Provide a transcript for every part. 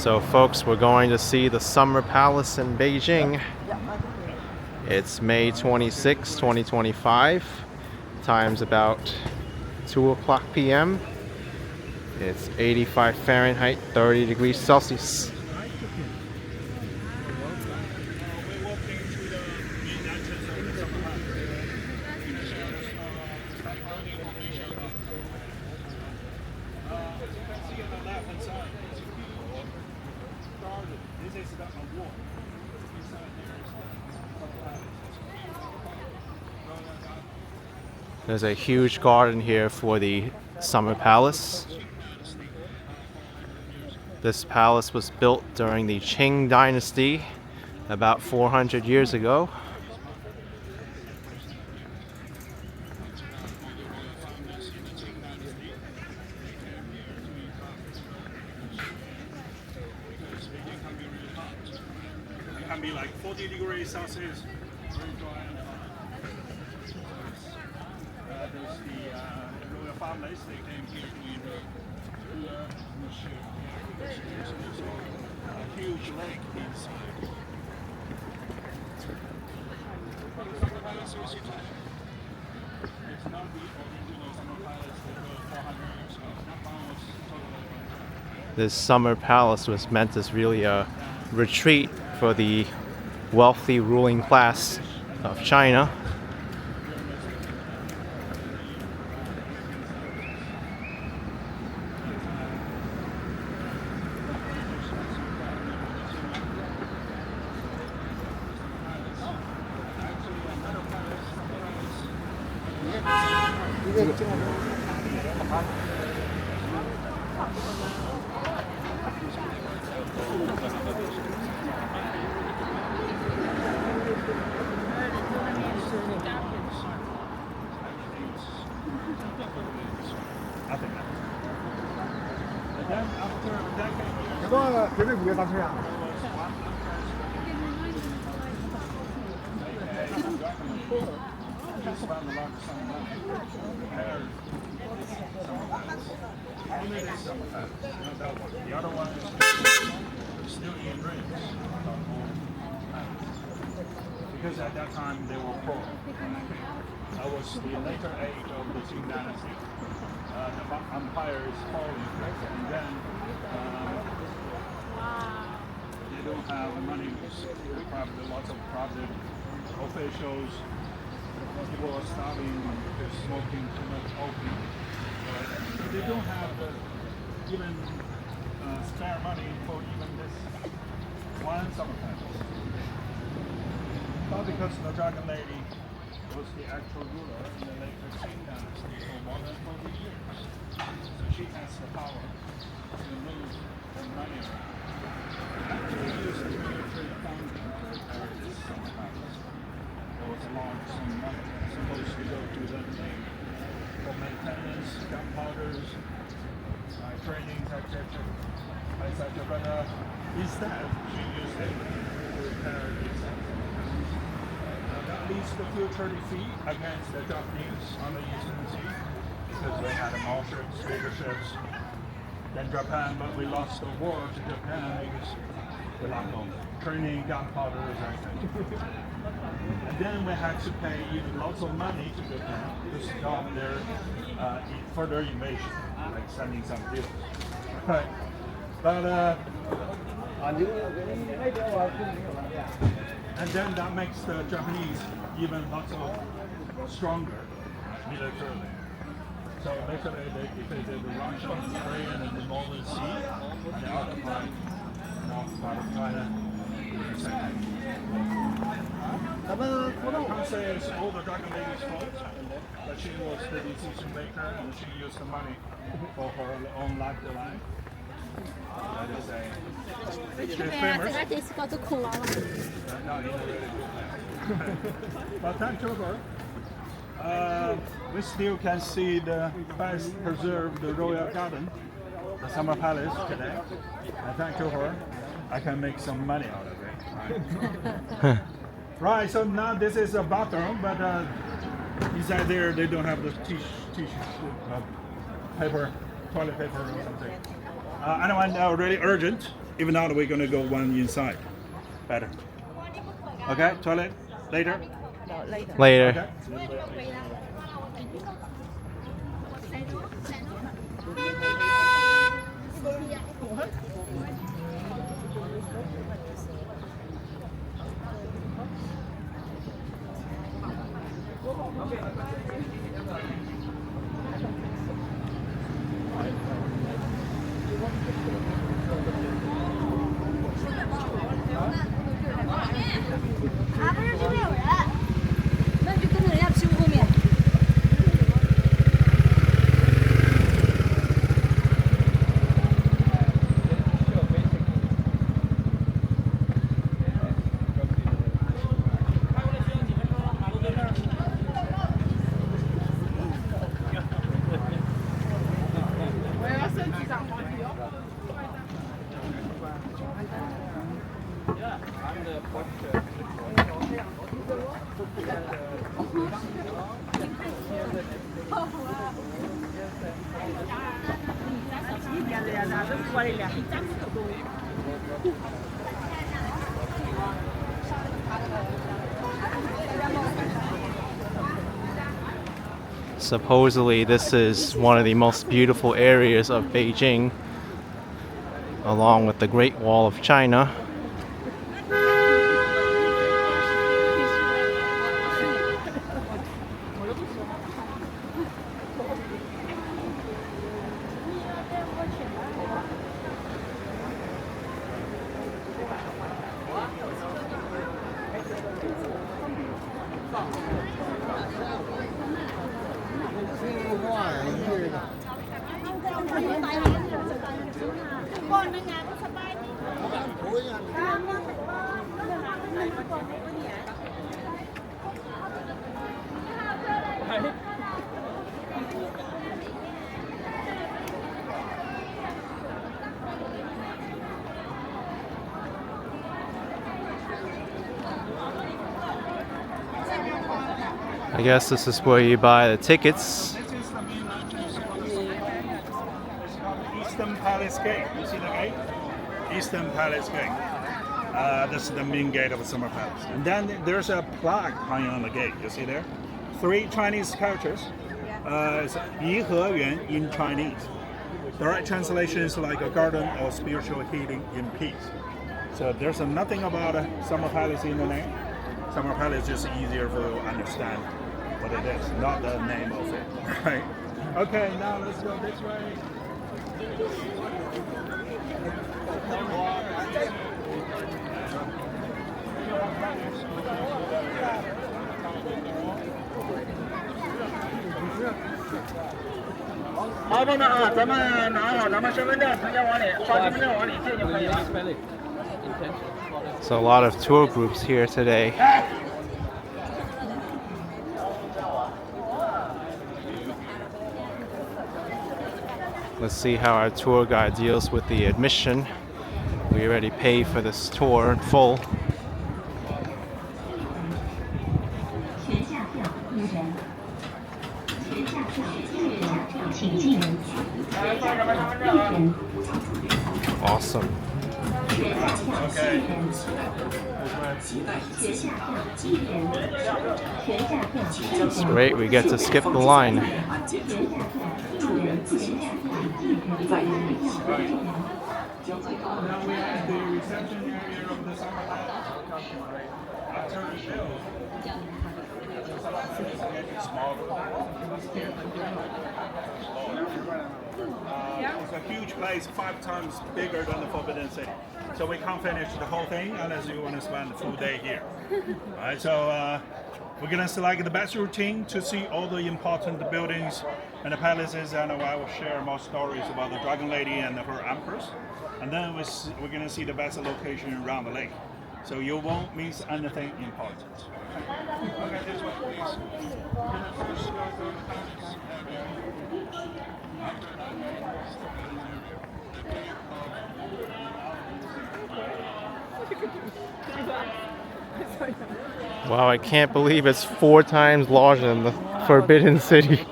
So folks, we're going to see the Summer Palace in Beijing. It's May 26, 2025. Time's about 2 o'clock p.m. It's 85 Fahrenheit, 30 degrees Celsius. There's a huge garden here for the Summer Palace. This palace was built during the Qing Dynasty about 400 years ago. It can be like 40 degrees Celsius. Very dry. There's the royal families. They came here to a huge lake inside. It's not the original summer palace that was 400 years ago. That one was totally. This Summer Palace was meant as really a retreat for the wealthy ruling class of China. The other one is still in ruins. Because at that time they were poor. That was the later age of the Qing Dynasty. The empire is falling, and then they don't have money. Lots of private officials. People are starving because smoking too much opium. They don't have even spare money for even this one summer palace. But because the Dragon Lady was the actual ruler in the later Qing Dynasty for more than 40 years, so she has the power to move the money around. Actually, used the military funding to repair this summer palace. There was a large sum of money supposed to go to the Navy for maintenance, gunpowders, training, etc. But instead, she used it to repair this. That leads to future defeat against the Japanese on the Eastern Sea because they had more ships, bigger ships than Japan, but we lost the war to Japan because we lacked on training, gunpowders, etc. And then we had to pay even lots of money to Japan to stop their further invasion, like sending some deals. Right. But and then that makes the Japanese even lots of stronger militarily. So basically they defeated the Russian, Korean, and the Northern Sea, and the other part, north part of China. I can't say it's all the Dragon Lady's fault, but she was the decision maker and she used the money for her own life delight. That is a she's famous. But thank you her. We still can see the best preserved royal garden, the Summer Palace today. And thank you her. I can make some money out of it. Right? Right, so now this is a bathroom, but inside there they don't have the tissue paper, toilet paper or something. Anyone really urgent? If not, we're gonna go one inside. Better. Okay, toilet later. Later. Okay. Supposedly this is one of the most beautiful areas of Beijing, along with the Great Wall of China. I guess this is where you buy the tickets. This is the main entrance to the It's called Eastern Palace Gate. You see the gate? Eastern Palace Gate. This is the main gate of the Summer Palace. And then there's a plaque hanging on the gate. You see there? 3 Chinese characters. It's Yi He Yuan in Chinese. The right translation is like a garden of spiritual healing in peace. So there's nothing about a Summer Palace in the name. Summer Palace is just easier for you to understand what it is, not the name of it, right? Okay, now let's go this way. So a lot of tour groups here today. Let's see how our tour guide deals with the admission. We already paid for this tour in full. Awesome. Okay. It's great, we get to skip the line. Now we have the reception area of the Summer Palace. After the show, the Summer Palace is getting smaller. It's a huge place, 5 times bigger than the Forbidden City. So we can't finish the whole thing unless you want to spend a full day here. Alright, so we're gonna select the best routine to see all the important buildings and the palaces, and I will share more stories about the Dragon Lady and her empress. And then we're gonna see the best location around the lake. So you won't miss anything important. Okay, this way, please. First, go to the palace. Wow, I can't believe it's 4 times larger than the Forbidden City.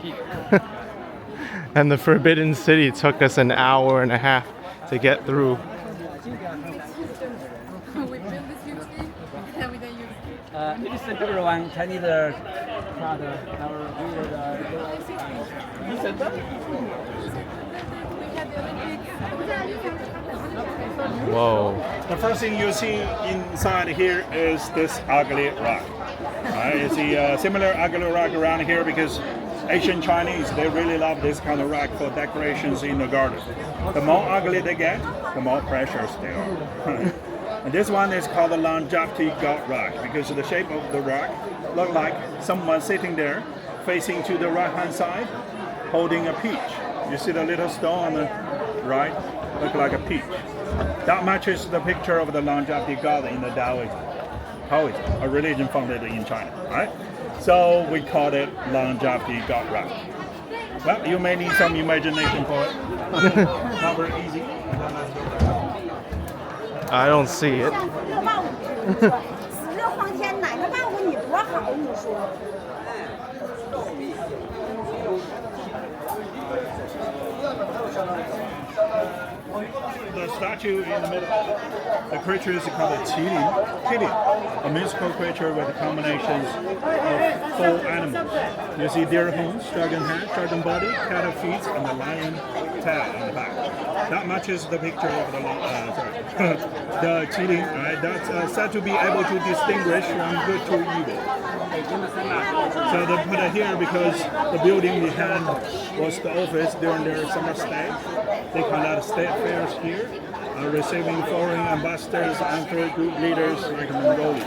And the Forbidden City took us an hour and a half to get through. We built this huge thing and we don't use it. It is the bigger one, Chinese card. Our weird. You said that? We had the Olympics. Whoa. The first thing you see inside here is this ugly rock. You see a similar ugly rock around here because Asian Chinese, they really love this kind of rock for decorations in the garden. The more ugly they get, the more precious they are. And this one is called the longevity god rock because the shape of the rock look like someone sitting there facing to the right hand side holding a peach. You see the little stone on the right? Look like a peach. That matches the picture of the longevity god in the Taoism. Taoism, a religion founded in China, right? So we call it longevity god rock. Well, you may need some imagination for it. Not very easy. I don't see it. The statue in the middle, the creature is called a qilin, a mystical creature with combinations of 4 animals. You see deer horns, dragon head, dragon body, cat feet, and the lion tail on the back. That matches the picture of the the qilin, right? That's said to be able to distinguish from good to evil. So they put it here because the building behind was the office during their summer stay. They conduct state fairs here, receiving foreign ambassadors and third group leaders like Mongolians.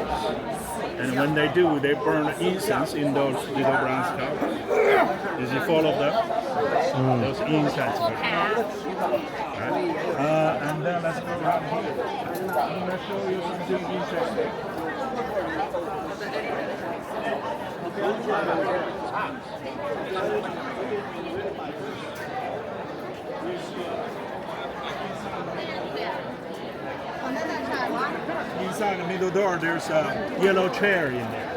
And when they do, they burn incense in those little brown stuff. Did you follow them? Those incense. Right? And then let's go around here. I'm going to show you something interesting. Inside the middle door, there's a yellow chair in there,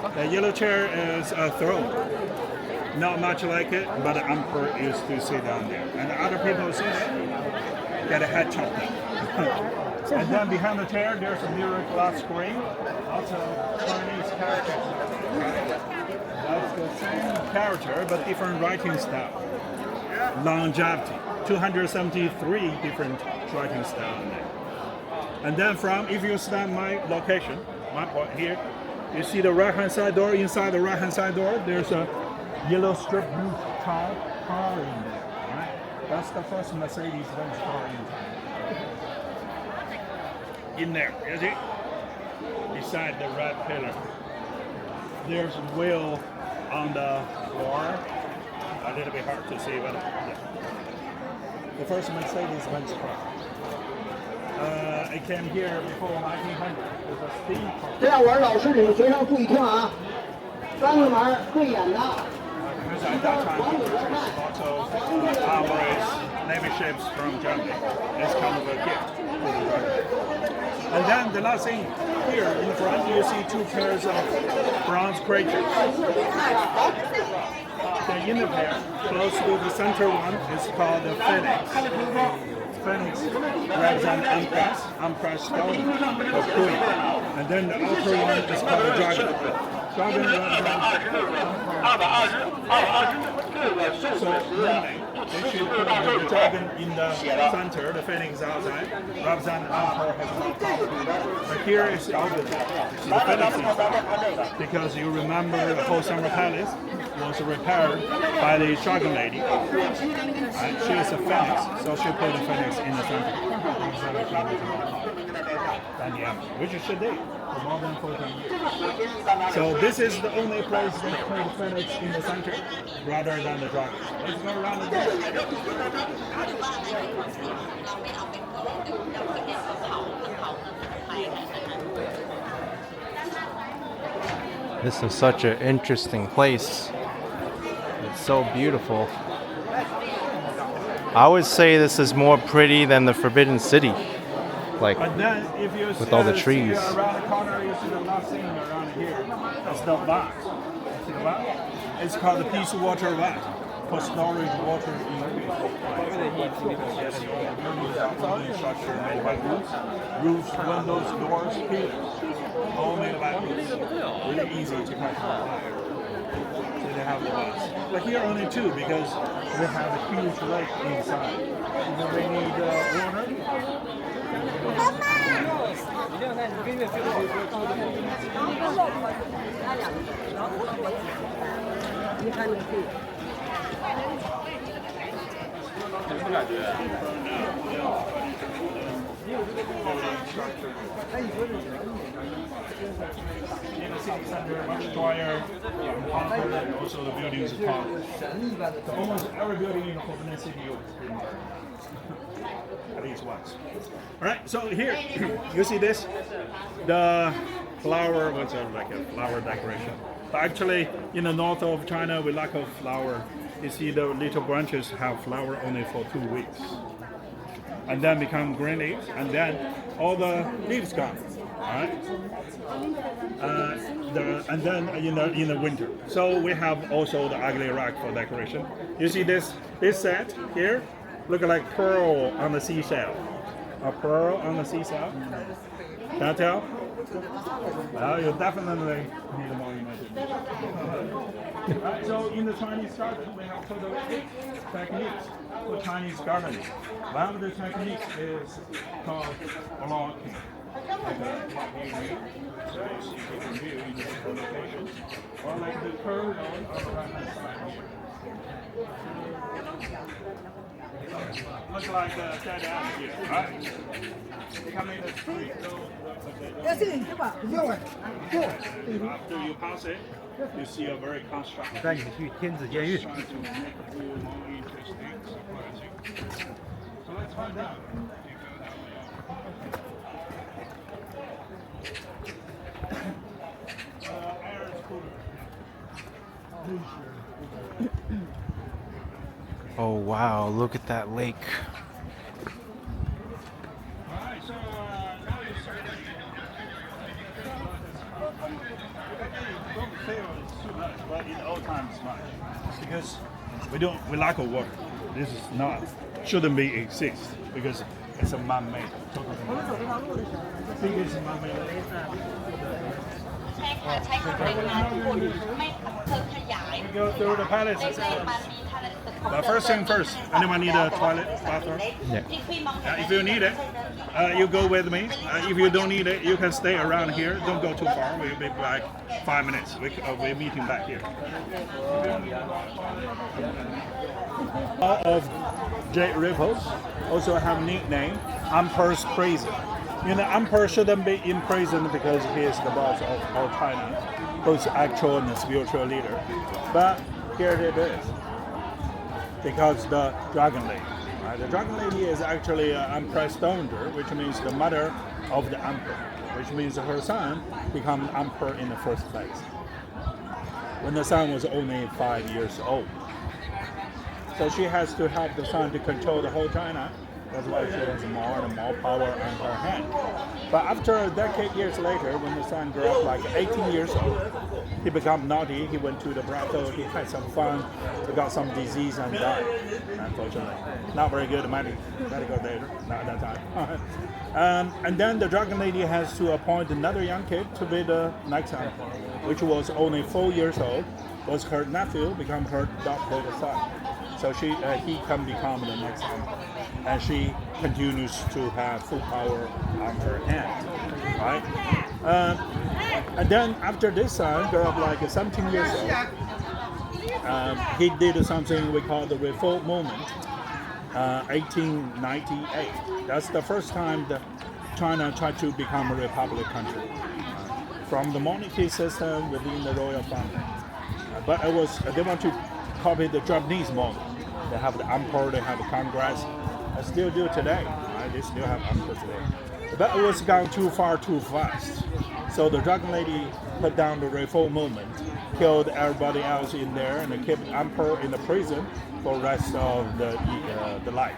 right? The yellow chair is a throne. Not much like it, but the emperor used to sit down there. And other people sit there, get a head chopped. And then behind the chair, there's a mirror glass screen, also Chinese character. That's the same character, but different writing style. Longevity, 273 different writing style in there. And then if you stand my location, my point here, you see the right-hand side door. Inside the right-hand side door, there's a yellow strip blue car in there. Right? That's the first Mercedes-Benz car in China. In there, you see? Beside the red pillar. There's a wheel on the floor. A little bit hard to see, but yeah. The first Mercedes-Benz car. It came here before 1900. It was a steam car. 这样玩老师你们学生注意听啊，3个门对眼的。 Because at that time, lots of armories, navy ships from Germany. It's kind of a gift for the Germans. And then the last thing here in front, you see 2 pairs of bronze creatures. The inner pair, close to the center one, is called the phoenix. Phoenix represents empress stone, the queen. And then the outer one is called the dragon. Dragon represents so normally, they should put the dragon in the center, the phoenix outside, represent emperor has no power. But here is the opposite. The phoenix inside. Because you remember the whole summer palace was repaired by the dragon lady. Right? She is a phoenix, so she put the phoenix in the center. And the emperor, which she did for more than 14 years. So this is the only place they put the phoenix in the center rather than the dragon. Let's go around again. This is such an interesting place. It's so beautiful. I would say this is more pretty than the Forbidden City. Like, But then if you with all the trees. see around the corner, you see the last thing around here. It's the vat. See the vat? It's called the peace water vat. for storage water in case of fire. Building structure made by roofs, windows, doors, pillars, all made by wood. Really easy to catch fire. So they have the glass. But here only two because they have a huge lake inside. If they need water. In the city center, much drier, and also the buildings are tall. So almost every building in the Forbidden City is been there. At least once. Alright, so here, you see this? The flower was like a flower decoration. But actually, in the north of China, we lack of flower. You see the little branches have flower only for 2 weeks. And then become green leaves, and then all the leaves gone. Alright? And then in the winter. So we have also the ugly rock for decoration. You see this set here? Look like pearl on the seashell. A pearl on the seashell. Can you tell? Well, you definitely need more imagination. Right, so in the Chinese garden, we have total 8 techniques for Chinese gardening. One of the techniques is called blocking. So you see different view in different locations. Or like the curve on the right-hand side here. Looks like a dead end here, right? Come in the street. After you pass it, you see a very constructed. 带你去天子监狱。 Trying to make a few more interesting surprising. So let's find out. Air is cooler. Oh wow, look at that lake. Alright, so now you start. Don't feel it's too much, but in old times it's much. Because we lack of water. This is not, shouldn't be exist because it's a man-made. Totally man-made. Biggest man-made. ใช่ค่ะใช้กับรายงานคุณไม่เพิ่มขยาย Go through the palace. ในมันมีทะเลตึกของ But first thing first, anyone need a toilet, bathroom? If you need it, you go with me. If you don't need it, you can stay around here. Don't go too far. We'll be back 5 minutes. We're meeting back here. All of Jade Ripples also have nickname Emperor's Prison. Emperor shouldn't be imprisoned because he is the boss of all China, who's actual and spiritual leader. But here it is. Because the Dragon Lady. Right? The Dragon Lady is actually an Empress Dowager, which means the mother of the emperor, which means her son became emperor in the first place. When the son was only 5 years old. So she has to help the son to control the whole China. That's why she has more and more power in her hand. But after a decade years later, when the son grew up like 18 years old, he became naughty. He went to the brothel. He had some fun. He got some disease and died. Unfortunately, not very good medical data at that time. And then the Dragon Lady has to appoint another young kid to be the next emperor, which was only 4 years old. Was her nephew become her adopted son. So he can become the next emperor. And she continues to have full power on her hand, right? And then after this son grew up like 17 years old, he did something we call the Reform Movement, 1898. That's the first time that China tried to become a republic country from the monarchy system within the royal family. But they want to copy the Japanese model. They have the emperor, they have the Congress. I still do today. Right? They still have emperor today. But it was gone too far too fast. So the Dragon Lady put down the reform movement, killed everybody else in there, and kept emperor in the prison for the rest of the life.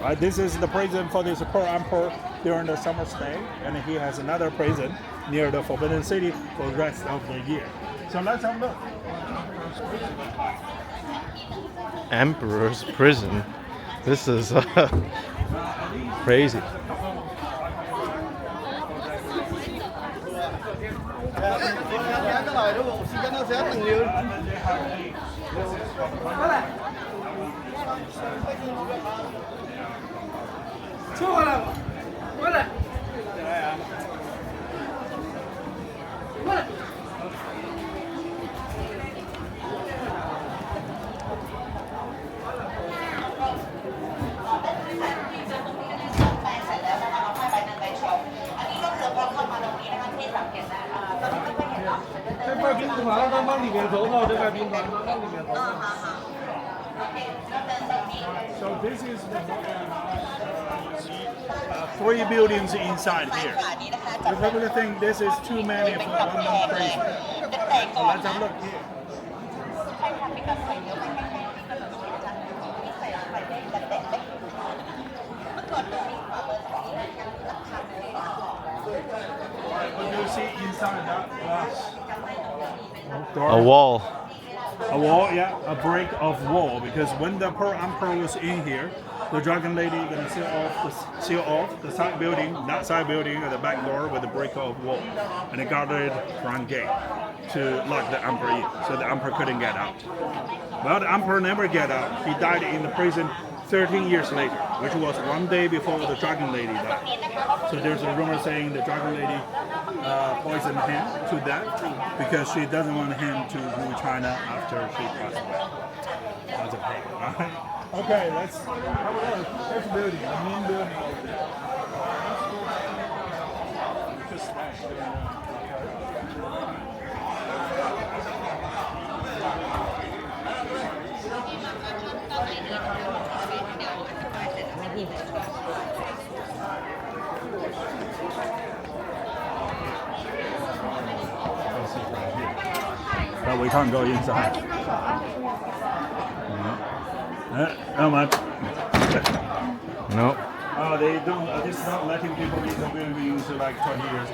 Right? This is the prison for this poor emperor during the summer stay, and he has another prison near the Forbidden City for the rest of the year. So let's have a look. emperor's prison. This is crazy. So this is three buildings inside here. The regular thing, this is too many for one prison. So let's have a look here. What do you see inside that glass? A wall. A wall, yeah, a break of wall. Because when the Pearl Emperor was in here, the Dragon Lady gonna seal off the side building, that side building, at the back door with a break of wall, and a guarded front gate to lock the Emperor in, so the Emperor couldn't get out. Well, the Emperor never get out. He died in the prison 13 years later, which was one day before the Dragon Lady died. So there's a rumor saying the Dragon Lady poisoned him to death because she doesn't want him to rule China after she passed away. That's a pain, right? Okay, let's have a look. There's a building, the main building over there. Just but we can't go inside. How much? No. Oh, they don't. This is not letting people in the buildings like 20 years.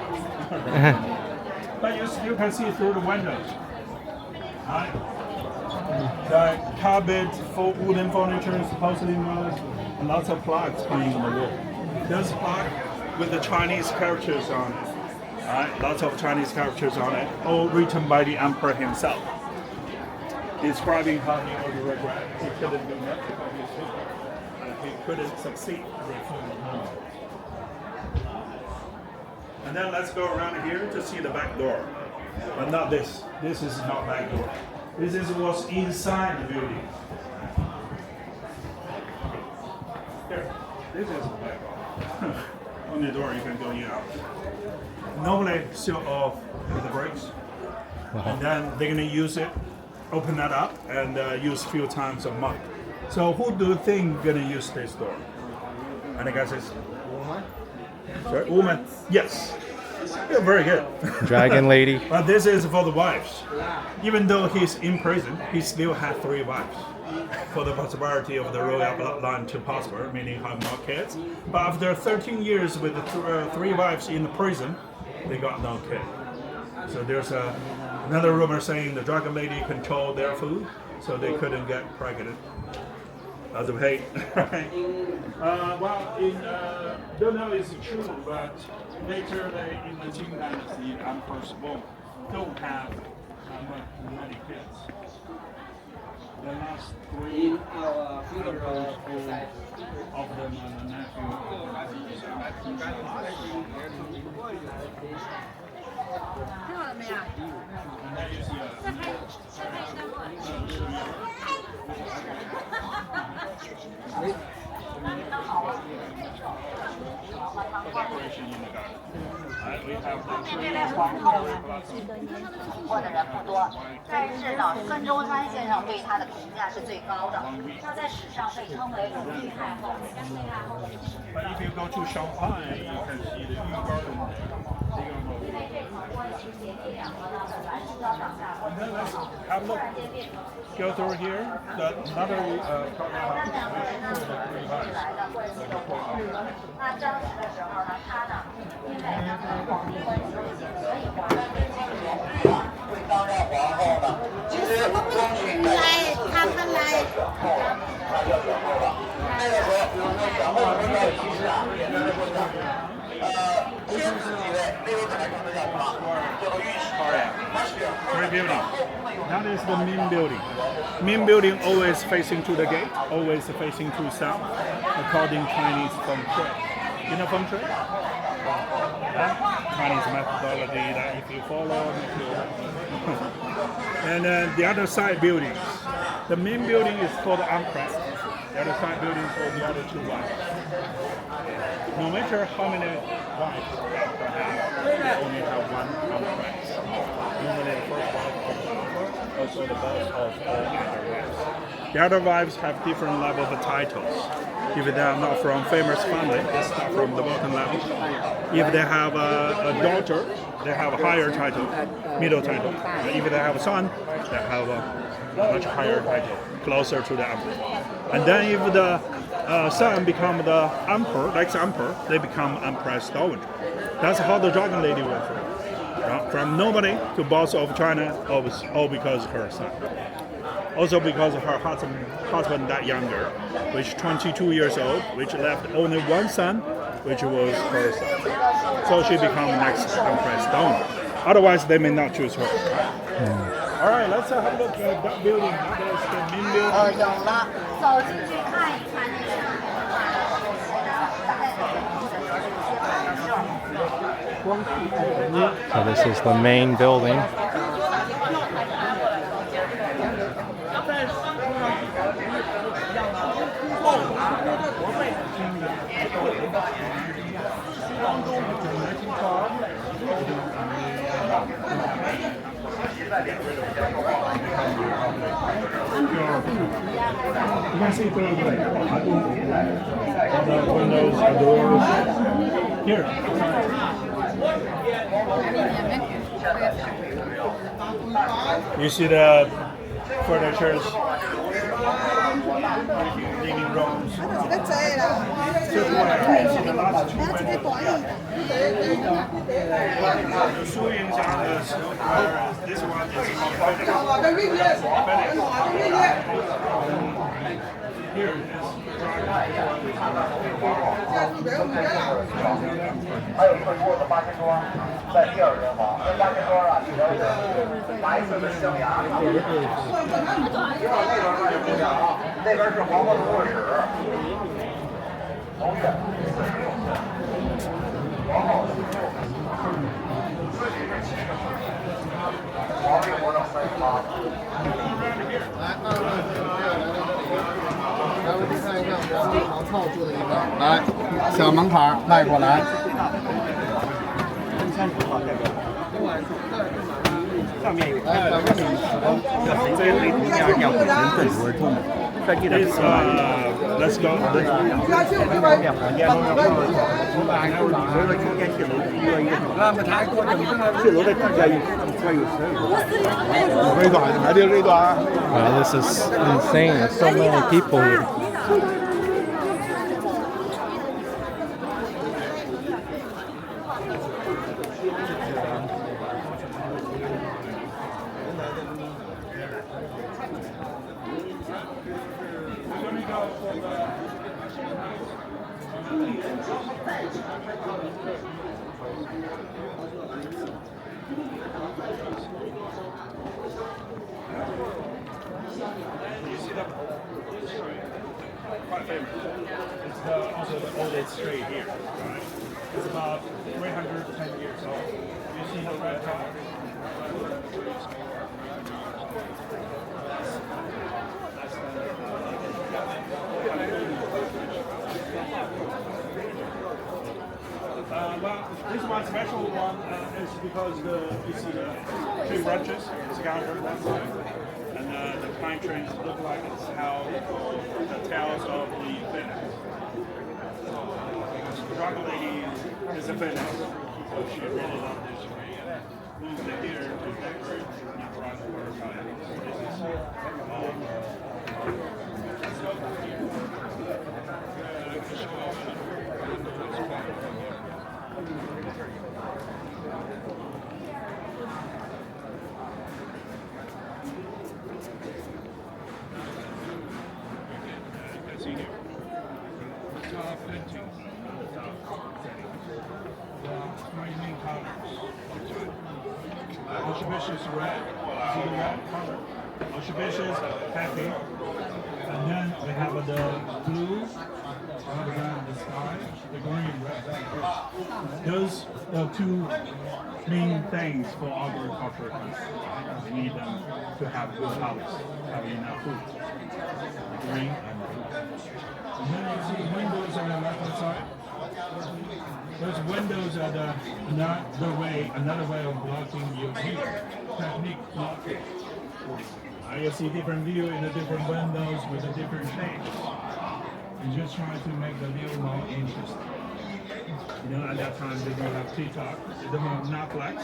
But you still can see through the windows. Right? The carpet, wooden furniture, porcelain rugs, and lots of plaques hanging on the wall. There's a plaque with the Chinese characters on it. Right? Lots of Chinese characters on it, all written by the Emperor himself, describing how he would regret he couldn't do that because he's stupid and he couldn't succeed. And then let's go around here to see the back door. But not this. This is not back door. This is what's inside the building. Here, this is the back door. On the door you can go in and out. Normally seal off with the brakes. And then they're gonna use it, open that up, and use a few times a month. So who do you think gonna use this door? And the guy says, woman. Sorry, woman. Yes. You're very good. Dragon Lady. But this is for the wives. Even though he's in prison, he still had 3 wives. For the possibility of the royal bloodline to prosper, meaning have more kids. But after 13 years with the 3 wives in the prison, they got no kid. So there's another rumor saying the Dragon Lady controlled their food, so they couldn't get pregnant. As of hate, right? Well, don't know it's true, but later in the Qing Dynasty, Emperors don't have many kids. The last 3 emperors, of them are the nephew. Decoration in the garden. We have the tree. 过的人不多，但是呢，孙中山先生对他的评价是最高的，他在史上被称为荣誉太后。 But if you go to Shanghai, you can see the Yu Garden there. And then let's have a look. Go through here. Another Great building. That is the main building. Main building always facing to the gate, always facing to south, according Chinese feng shui. You know feng shui? Chinese methodology that if you follow, and then the other side buildings. The main building is called Empress. The other side building is called the other two wives. No matter how many wives the emperor has, they only have one empress. Normally the first wife of the emperor, also the boss of all the other wives. The other wives have different level of titles. If they are not from famous family, they start from the bottom level. If they have a daughter, they have a higher title, middle title. If they have a son, they have a much higher title, closer to the emperor. And then if the son become the emperor, like the emperor, they become empress dowager. That's how the dragon lady went from nobody to boss of China, all because of her son. Also because her husband died younger, which 22 years old, which left only one son, which was her son. So she became next empress dowager. Otherwise, they may not choose her. All right, let's have a look at that building. That is the main building. 有了，走进去看一看那个。 So this is the main building. You can see through the windows, the doors. Here. You see the furnitures, living rooms. This one is here it is. 还有退桌的八仙桌，在第二间房。那八仙桌啊，里边是白色的象牙。一会儿那边看就不一样啊，那边是皇后的卧室。红月46，皇后皇帝活到38。来，我们看一下王操住的地方。来，小门槛迈过来。 上面有那个叫谁在黑土下尿人粪土而出嘛？再记得 Let's go. 两房间，所以说中间去楼一个一个。那么他去楼的地下有Wow, this is insane. There's so many people here. Quite famous. It's also the oldest street here. Right? It's about 310 years old. You see the red color. Well, this one special one is because you see the tree branches scattered that side. And the pine trees look like it's how the tails of the phoenix. The dragon lady is a phoenix, so she really loved this tree and moved it here to decorate the front of her child. See here. Paintings. Archbishop's red. See the red color? Archbishop's happy. And then we have the blue, rather than the sky, the green, red. Those are two main things for agriculture. We need them to have good house, have enough food. The green and blue. And then you see windows on the left hand side. Those windows are another way of blocking your view. Technique blocking. You see different view in the different windows with the different shapes. And just trying to make the view more interesting. At that time they don't have TikTok, they don't have Netflix,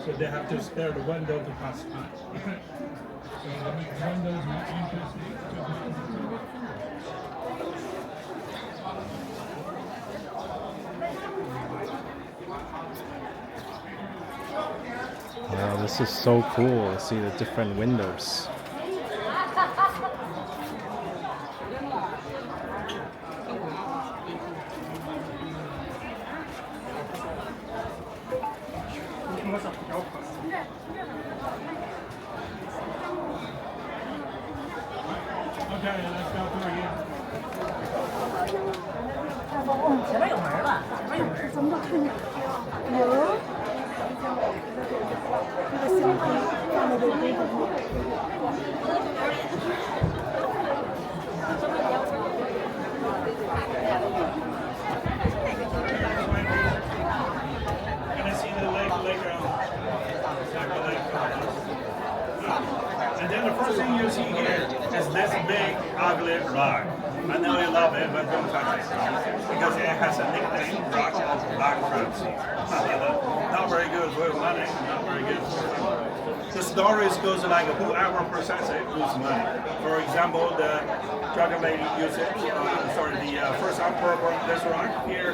so they have to stare at the window to pass time. So the windows more interesting. Wow, this is so cool to see the different windows. Okay, let's go through again. 前面有门吧？前面有门。咱们都看见有。这个香槟放在这个杯子里。And I see the playground. And then the first thing you see here is this big, ugly rock. I know you love it, but don't touch it. Because it has a nickname, rock bankruptcy. Not very good for money, not very good for the stories goes like whoever possesses it loses money. For example, the dragon lady used it, the first emperor brought this rock here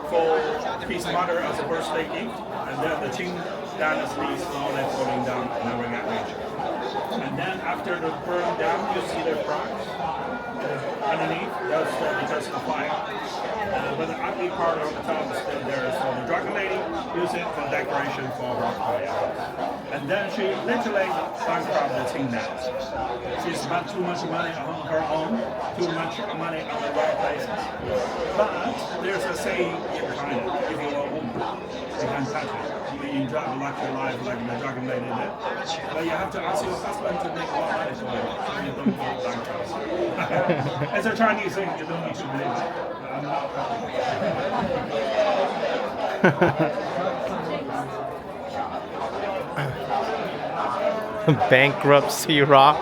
for his mother as a birthday gift, and then the Qing dynasty slowly falling down, never got rich. And then after the burn down, you see the rocks underneath, that's because of the fire. But the ugly part on the top is still there, so the dragon lady used it for decoration for her fire. And then she literally bankrupted the Qing dynasty. She spent too much money on her own, too much money on the right places. But there's a saying behind it, if you're a woman, you can't touch it. You enjoy a luxury life like the dragon lady did. But you have to ask your husband to make more money for you, so you don't go bankrupt. It's a Chinese thing, you don't need to believe it. I'm not Bankruptcy rock.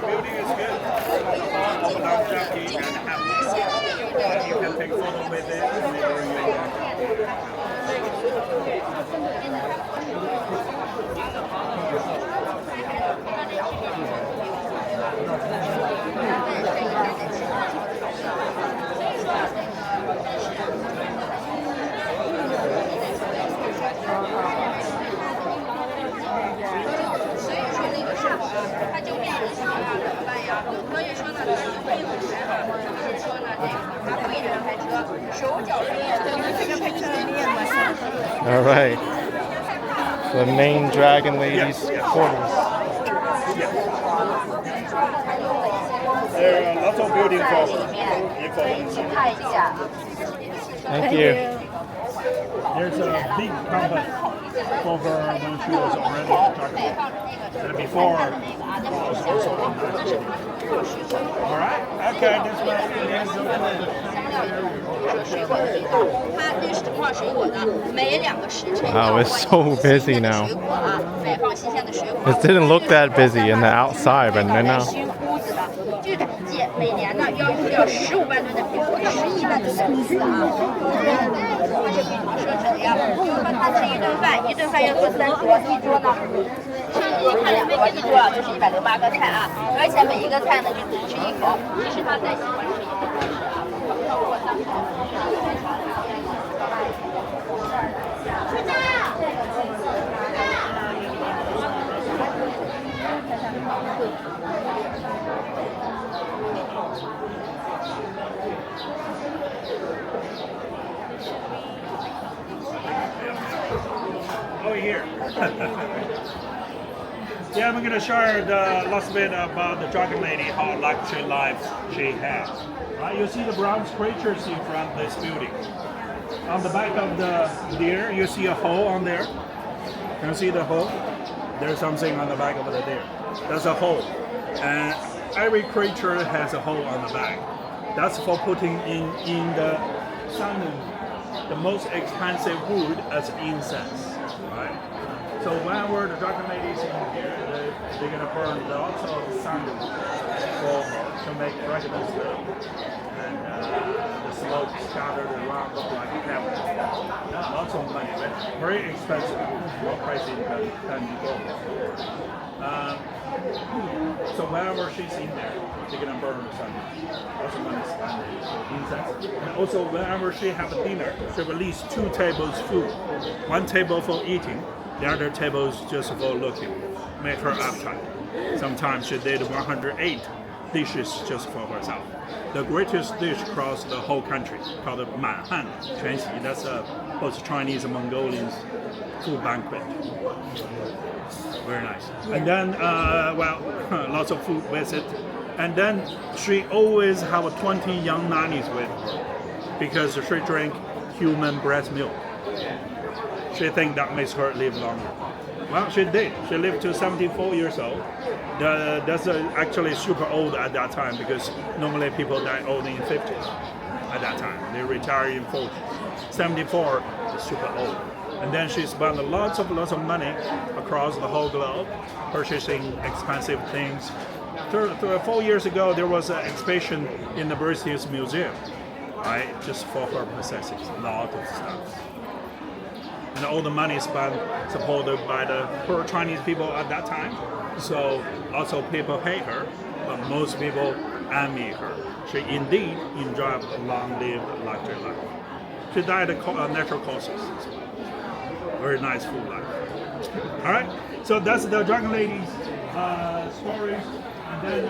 Building is good. Open up Jackie and have you can take photo with it whenever you want. All right. The main dragon lady's quarters. There are lots of buildings for 可以去看一下。 Thank you. There's a big campus over when she was already attractive. And before, it was also Alright, okay, this one is the 水果的地方，它那是整块水果的，每2个时辰 Wow, it's so busy now. 水果啊，摆放新鲜的水果。 It didn't look that busy in the outside, but now. 新屋子的，据统计，每年呢要用掉15万吨的苹果，11万吨的梨子啊。而且比什么奢侈的呀？就说他吃一顿饭，一顿饭要做3桌，一桌呢，上面你看2桌，一桌啊就是108个菜啊，而且每一个菜呢就只吃1口，其实他再喜欢吃也不吃啊。here. Yeah, I'm gonna share the last bit about the Dragon Lady, how luxury life she has. Right, you see the bronze creatures in front of this building. On the back of the deer, you see a hole on there. Can you see the hole? There's something on the back of the deer. That's a hole, and every creature has a hole on the back. That's for putting in the sandal, the most expensive wood as incense, right? So whenever the Dragon Lady is in here, they're gonna burn lots of sandal to make fragrance, and the smoke scattered around look like heaven. Lots of money, but very expensive, more pricey than gold. So whenever she's in there, they're gonna burn sandal. Lots of money spent incense. And also whenever she have a dinner, she have at least 2 tables food. 1 table for eating, the other table is just for looking, make her appetite. Sometimes she did 108 dishes just for herself. The greatest dish across the whole country, called the Manhan Quanxi. That's both Chinese and Mongolian food banquet. Very nice. And then, lots of food with it. And then she always have 20 young nannies with her because she drank human breast milk. She think that makes her live longer. Well, she did. She lived to 74 years old. That's actually super old at that time because normally people die old in 50s at that time. They retire in 40. 74 is super old. And then she spent lots of money across the whole globe purchasing expensive things. 4 years ago, there was an exhibition in the British Museum, right? Just for her possessions, a lot of stuff. And all the money spent supported by the poor Chinese people at that time. So also people hate her, but most people envy her. She indeed enjoyed a long-lived luxury life. She died of natural causes. Very nice full life. All right, so that's the Dragon Lady's stories, and then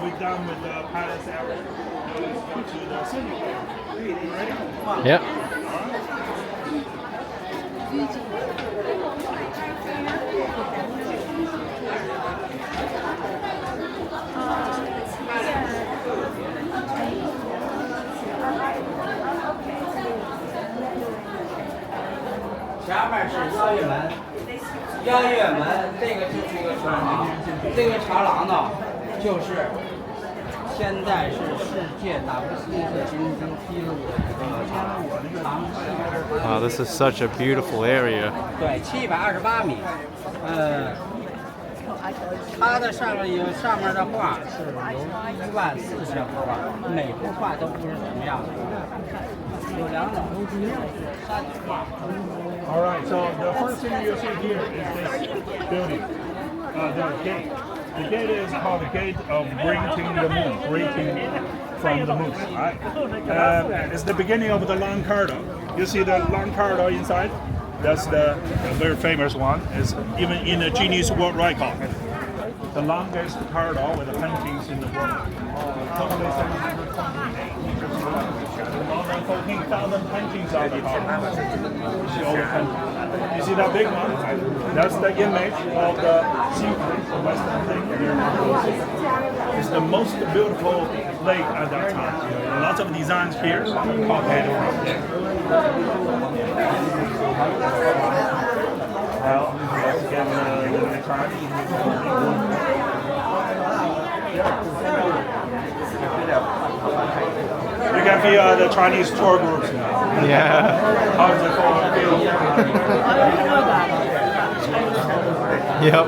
we're done with the palace area. Now let's go to the city area. You ready? Yeah.前面是邀月门，邀月门这个就是一个长廊，这个长廊呢，就是现在是世界打不死的金生披露的这个长廊。Wow, this is such a beautiful area. 对，728米，它的上面的画是有14000幅画，每幅画都不是什么样的。有2种山体画。All right, so the first thing you see here is this building, the gate. The gate is called the gate of greeting the moon, greeting from the moon. Right? It's the beginning of the long corridor. You see the long corridor inside? That's the very famous one. It's even in the Guinness World Record. The longest corridor with the paintings in the world. Totally 728 meters long. More than 14,000 paintings on the corridor. You see all the paintings. You see that big one? That's the image of the seafood, the Western Lake. It's the most beautiful lake at that time. Lots of designs here, copied from there. Well, let's get the next one. You can feel the Chinese tour groups now. Yeah. How does it feel? Yep.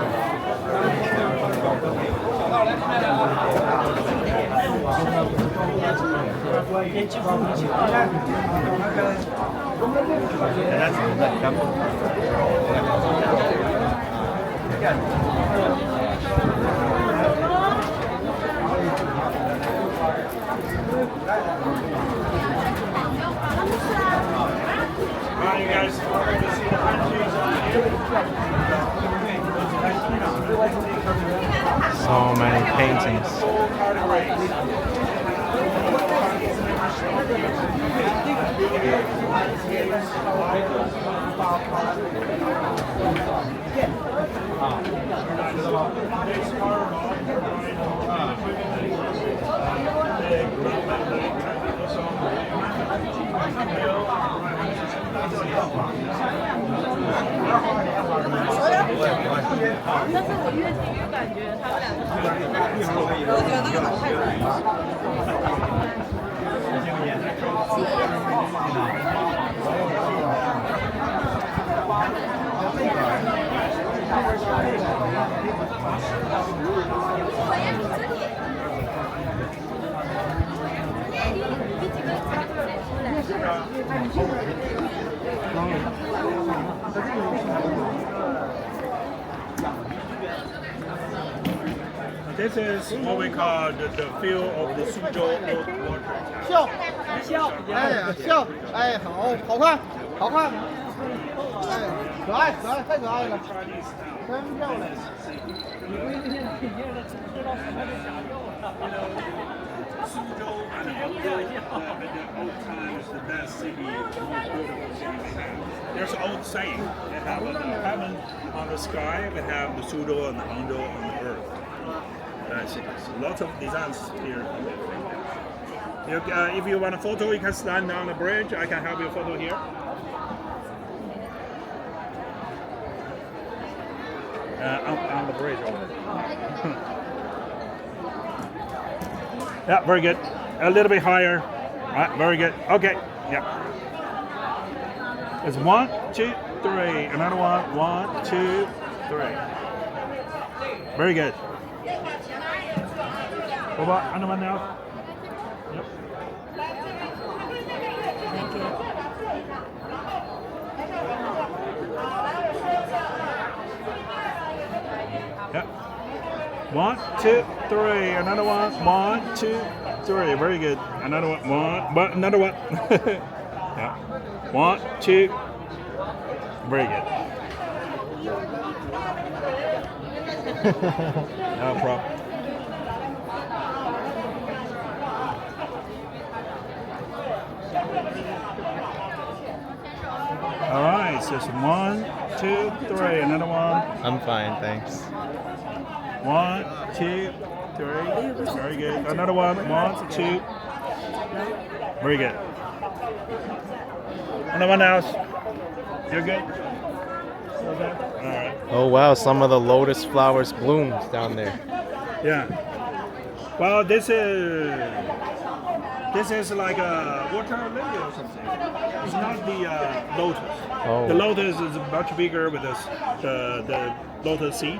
Alright, you guys, you see the paintings on here? So many paintings. 我越听越感觉他们两个我觉得那个老太太。This is what we call the field of the Suzhou water. 笑，笑，哎，笑，哎，好看，好看，哎，可爱，可爱，太可爱了，真漂亮。Suzhou at the old times the best city, the most beautiful city they have. There's an old saying, they have the heaven on the sky, we have the Suzhou and the Hangzhou on the earth. Lots of designs here. If you want a photo, you can stand on the bridge. I can help you photo here. On the bridge over there. Yeah, very good. A little bit higher. All right, very good. Okay, yeah. It's 1, 2, 3. Another one. 1, 2, 3. Very good. What about anyone else? Yep. Yep. 1, 2, 3. Another one. 1, 2, 3. Very good. Another one. Another one. Yeah. 1, 2. Very good. No problem. All right, so it's 1, 2, 3. Another one. I'm fine, thanks. 1, 2, 3. Very good. Another one. 1, 2. Very good. Anyone else? You're good? Okay. All right. Oh wow, some of the lotus flowers bloomed down there. Yeah. Well, this is like a water lily or something. It's not the lotus. Oh. The lotus is much bigger with the lotus seed.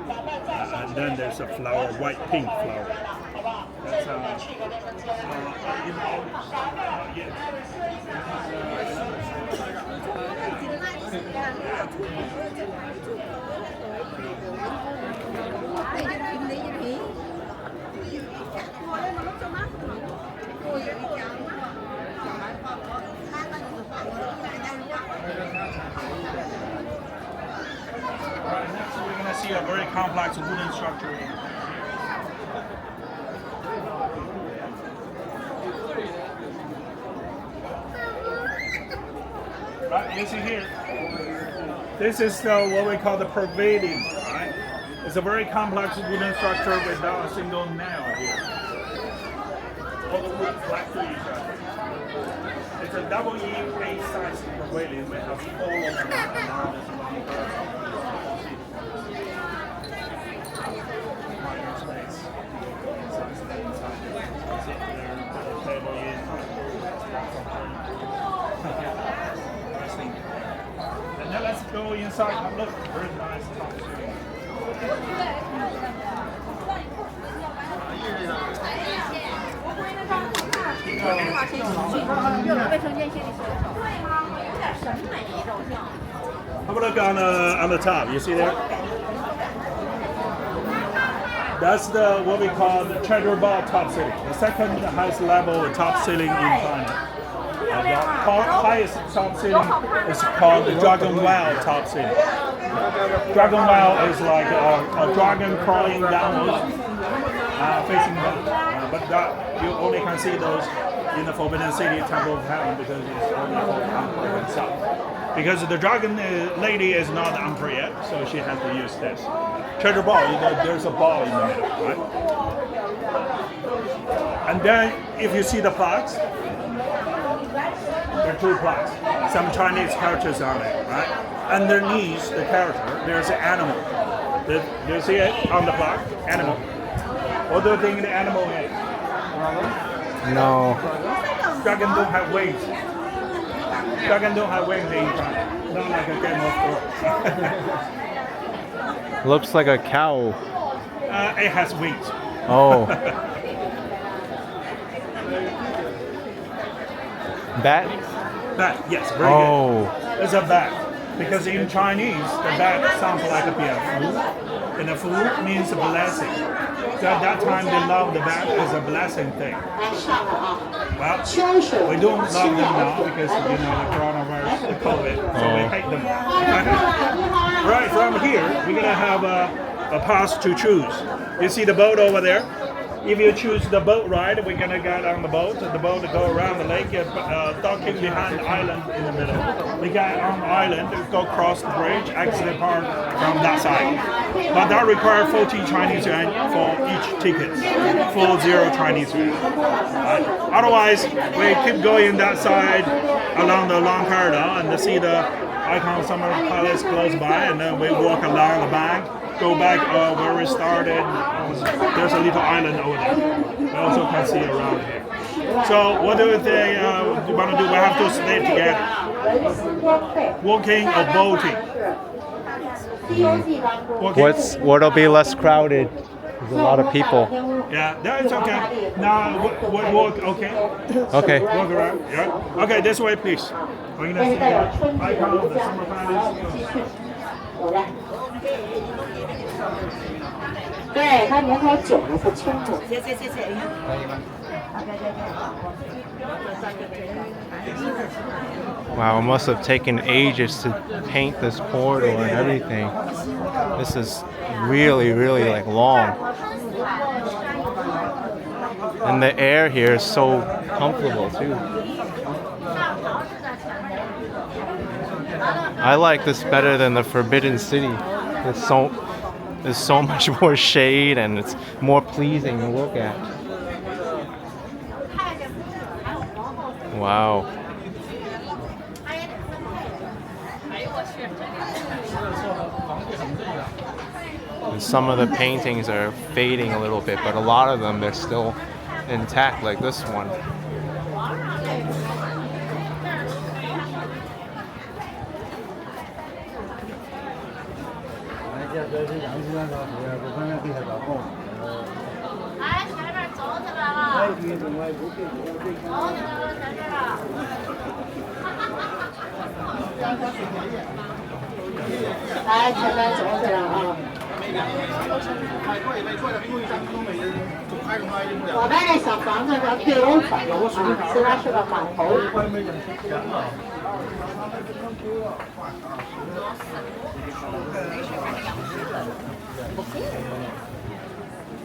And then there's a flower, white pink flower. That's Right, next we're going to see a very complex wooden structure. Right, you see here. This is what we call the pavilion. Right? It's a very complex wooden structure without a single nail here. All the wood flat to each other. It's a double E size pavilion. We have 4 of them around this long curve. And then let's go inside. Look, very nice top ceiling. Have a look on the top. You see there? That's what we call the treasure ball top ceiling. The second highest level top ceiling in China. The highest top ceiling is called the Dragon Well top ceiling. Dragon Well is like a dragon crawling downwards, facing down. But you only can see those in the Forbidden City Temple of Heaven because it's only for the Emperor himself. Because the dragon lady is not the Emperor yet, so she has to use this. Treasure ball, there's a ball in the middle, right? And then if you see the plaques, There are 2 plaques. Some Chinese characters on it, right? Underneath the character, there's an animal. Do you see it on the plaque? Animal. What do you think the animal is? No. Dragon don't have wings. Dragon don't have wings in China. Not like a Game of Thrones. Looks like a cow. It has wings. Oh. Bat? Bat, yes, very good. It's a bat. Because in Chinese, the bat sounds like a bianfu. And the fu means blessing. So at that time, they loved the bat as a blessing thing. Well, we don't love them now because, you know, the coronavirus, the COVID, so we hate them. Right, from here, we're going to have a path to choose. You see the boat over there? If you choose the boat ride, we're going to get on the boat. The boat go around the lake, docking behind the island in the middle. We get on the island, go across the bridge, exit the park from that side. But that requires 40 Chinese yuan for each ticket, 40 Chinese yuan. Otherwise, we keep going that side along the long corridor and see the Icon Summer Palace close by, and then we walk along the bank. Go back where we started. There's a little island over there. We also can see around here. So what do you think you want to do? We have to stay together. Walking or boating? What'll be less crowded? There's a lot of people. Yeah, that's okay. Now walk, okay? Okay. Walk around. Yeah. Okay, this way, please. We're gonna see the icon of the Summer Palace. 对，它年头久了不清楚。谢。Wow, it must have taken ages to paint this corridor and everything. This is really, really like long. And the air here is so comfortable too. I like this better than the Forbidden City. There's so much more shade and it's more pleasing to look at. Wow. And some of the paintings are fading a little bit, but a lot of them, they're still intact, like this one.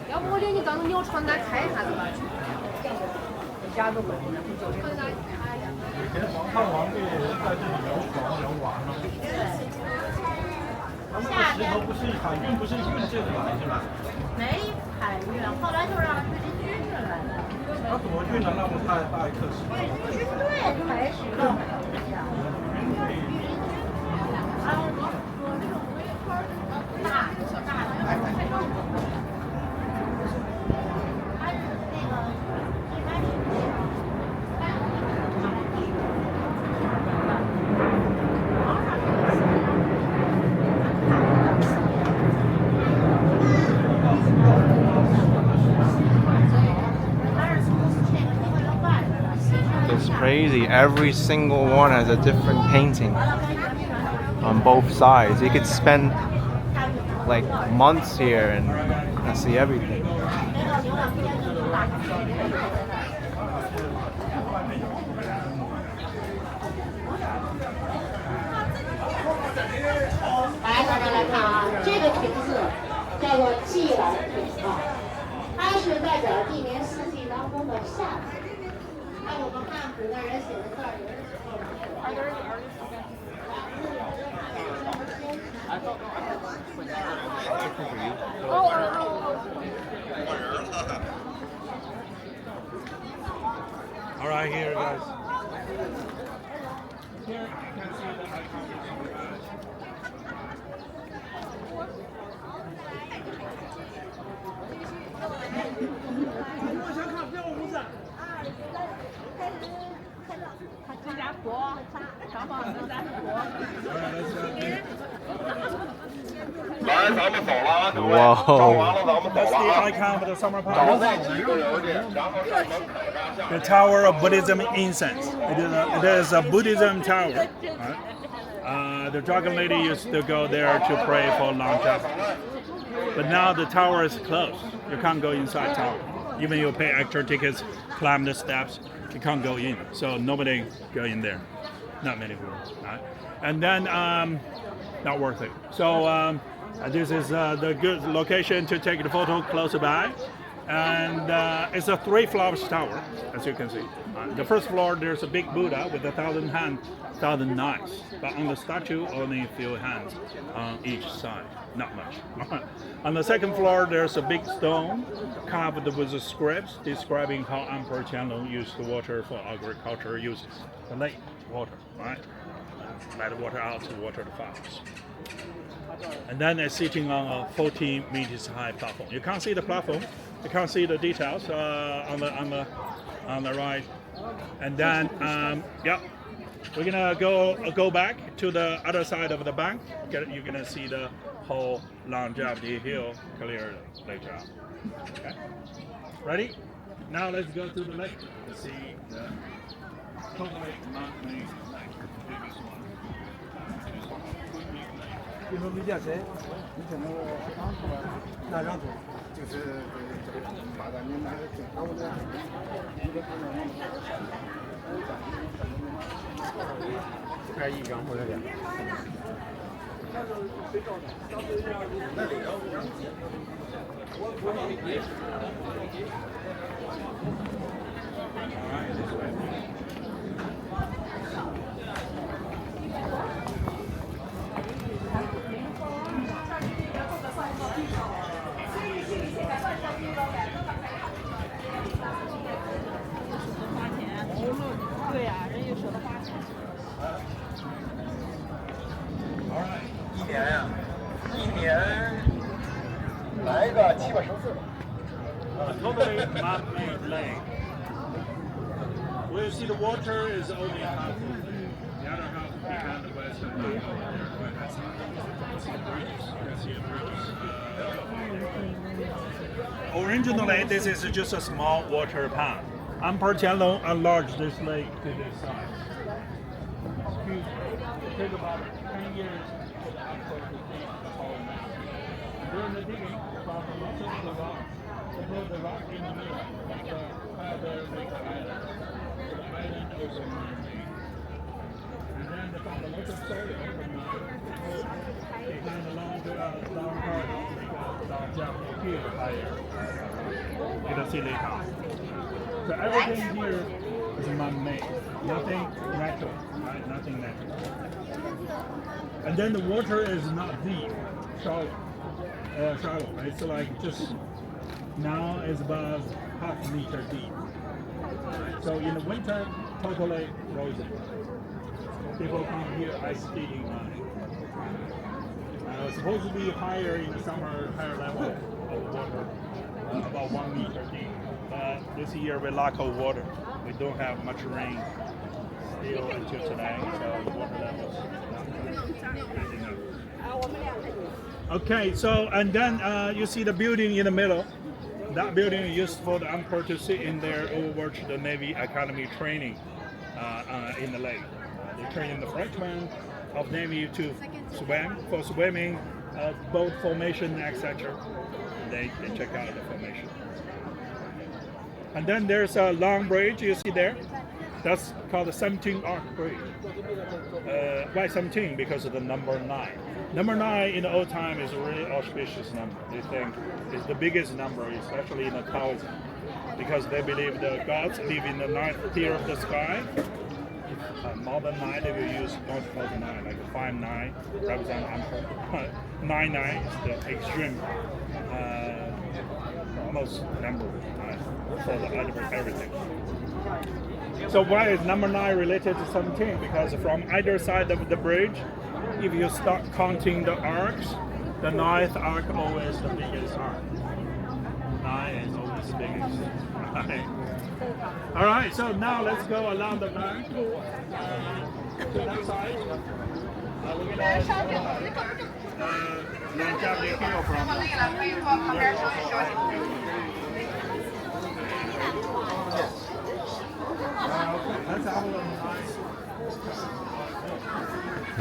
要不我领你到那牛床单开一下子吧，一家都不能。看皇帝在这里摇床摇瓦吗？他们的石头不是海运，不是运这里来是吧？没海运，后来就让运进去了。他怎么运的那么大一颗石头？对，开始了。It's crazy. Every single one has a different painting on both sides. You could spend like months here and see everything. All right, here, guys. Here you can see the icon. Whoa. That's the icon of the summer palace. The Tower of Buddhism Incense. It is a Buddhism tower. Right? The dragon lady used to go there to pray for longevity. But now the tower is closed. You can't go inside tower. Even you pay extra tickets, climb the steps, you can't go in. So nobody go in there. Not many people. Right? And then, not worth it. So this is the good location to take the photo close by. And it's a 3-floor tower, as you can see. The first floor, there's a big Buddha with 1,000 hands, 1,000 knives. But on the statue, only a few hands on each side, not much. On the second floor, there's a big stone carved with scripts describing how Emperor Qianlong used the water for agriculture uses. The lake water, right? Let the water out to water the farms. And then it's sitting on a 14 meters high platform. You can't see the platform. You can't see the details on the right. And then, we're gonna go back to the other side of the bank. You're gonna see the whole longevity hill clearly later on. Okay, ready? Now let's go to the lake to see the totally not-made lake, the biggest one. 你们没见谁？你想那个那张图，就是把咱们那个景观的一个看到这一张或者两张。对呀，人家舍得花钱。一年来个7、8、10次吧。Totally man-made lake. Where you see the water is only half of the lake. The other half behind the western lake. Originally, this is just a small water pond. Emperor Qianlong enlarged this lake to this size. It took about 10 years for the whole map. During the digging, they found lots of the rock. They put the rock in the middle, like the feather make the island. So the island was a man-made. And then they found a lot of soil behind the long part of the Japanese hill higher. You can see later. So everything here is man-made, nothing natural, right? Nothing natural. And then the water is not deep, shallow. It's like just now is about half a meter deep. So in the winter, totally frozen. People come here ice skating on it. It's supposed to be higher in the summer, higher level of water, about 1 meter deep. But this year we lack of water. We don't have much rain still until today, so the water levels not enough. Okay, so and then you see the building in the middle. That building is used for the emperor to sit in there overwatch the Navy Academy training in the lake. They train the Frenchmen of Navy to swim, for swimming, boat formation, etc. They check out the formation. And then there's a long bridge you see there. That's called the 17 Arc Bridge. Why 17? Because of the number 9. Number 9 in the old time is a really auspicious number. They think it's the biggest number, especially in the Taoism, because they believe the gods live in the 9th tier of the sky. More than 9, they will use multiple 9, like 5, 9 represent emperor. 9, 9 is the extreme, most number for the everything. So why is number 9 related to 17? Because from either side of the bridge, if you start counting the arcs, the 9th arc always the biggest arc. 9 is always the biggest. Right. All right, so now let's go along the back to that side. We're gonna longevity hill from.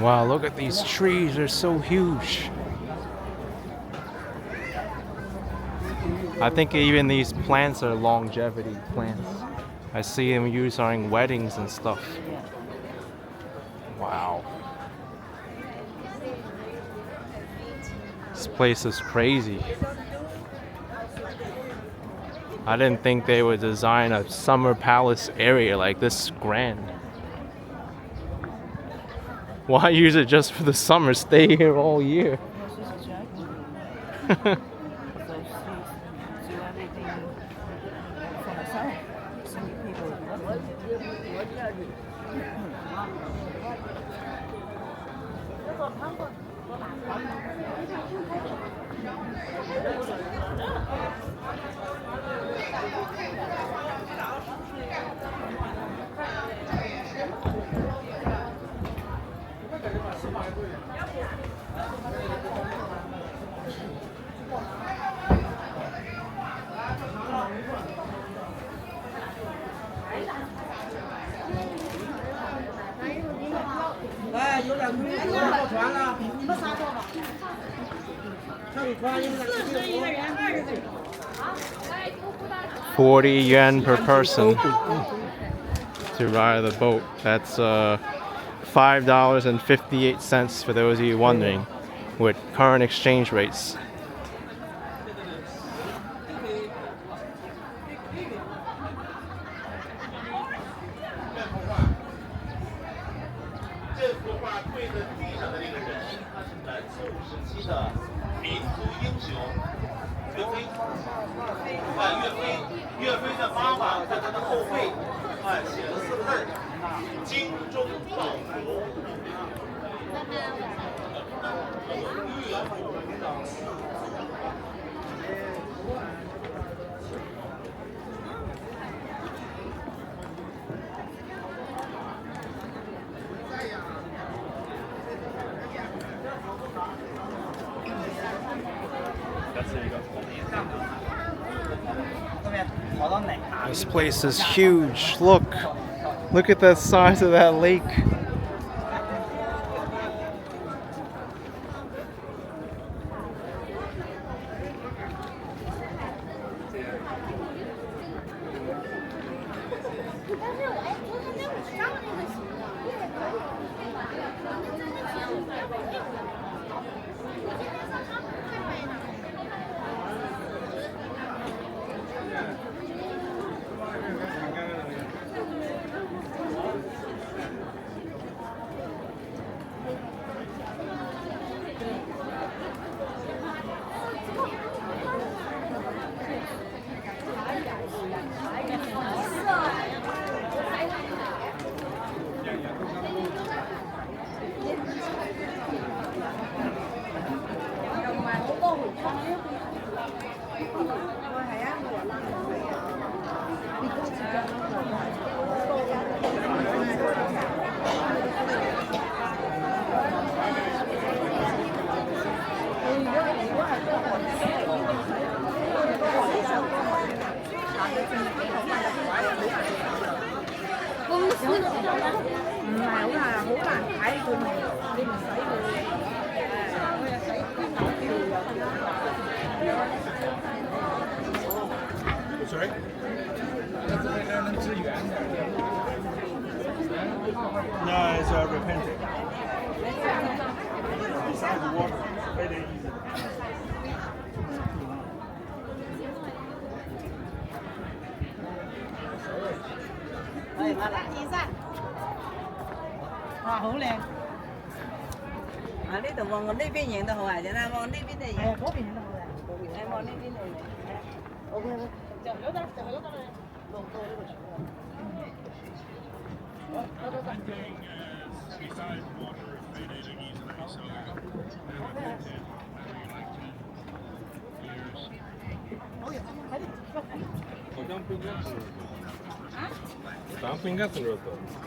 Wow, look at these trees, they're so huge. I think even these plants are longevity plants. I see them used during weddings and stuff. Wow. This place is crazy. I didn't think they would design a summer palace area like this grand. Why use it just for the summer? Stay here all year. $40 per person to ride the boat. That's $5.58 for those of you wondering, with current exchange rates. This place is huge. Look at the size of that lake. Sorry? No, it's repenting. Besides the water, very easy. Hảo liền. Này度望我呢邊影得好啊，陣間望呢邊嘅影。係啊，嗰邊影得好啊。誒，望呢邊嚟影。OK，就咗得，就係咗得啦。落到呢個柱啊。咱不应该从这儿走，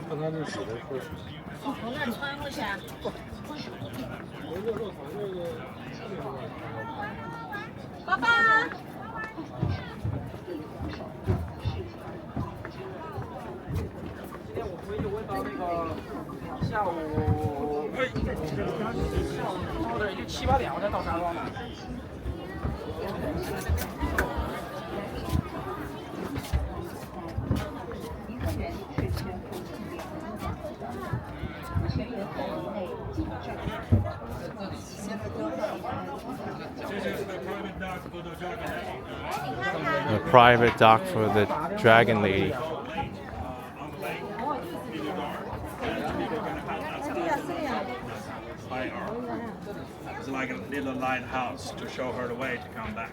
看他这写的是。从那儿穿过去啊？爸爸。今天我回去，我到那个下午到这也就7、8点，我才到山庄呢。A private dock for the Dragon Lady. It's like a little lighthouse to show her the way to come back.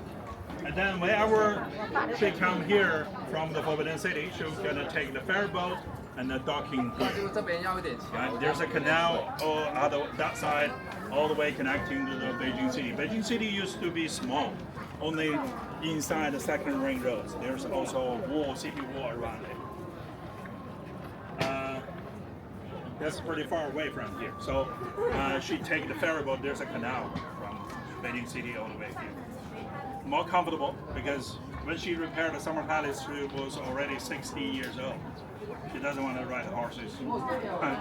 And then whenever she come here from the Forbidden City, she's gonna take the ferry boat and the docking point. Right? There's a canal on that side, all the way connecting to the Beijing city. Beijing city used to be small, only inside the second ring roads. There's also a wall, city wall around it. That's pretty far away from here. So she take the ferry boat. There's a canal from Beijing city all the way here. More comfortable because when she repaired the summer palace, she was already 60 years old. She doesn't want to ride horses.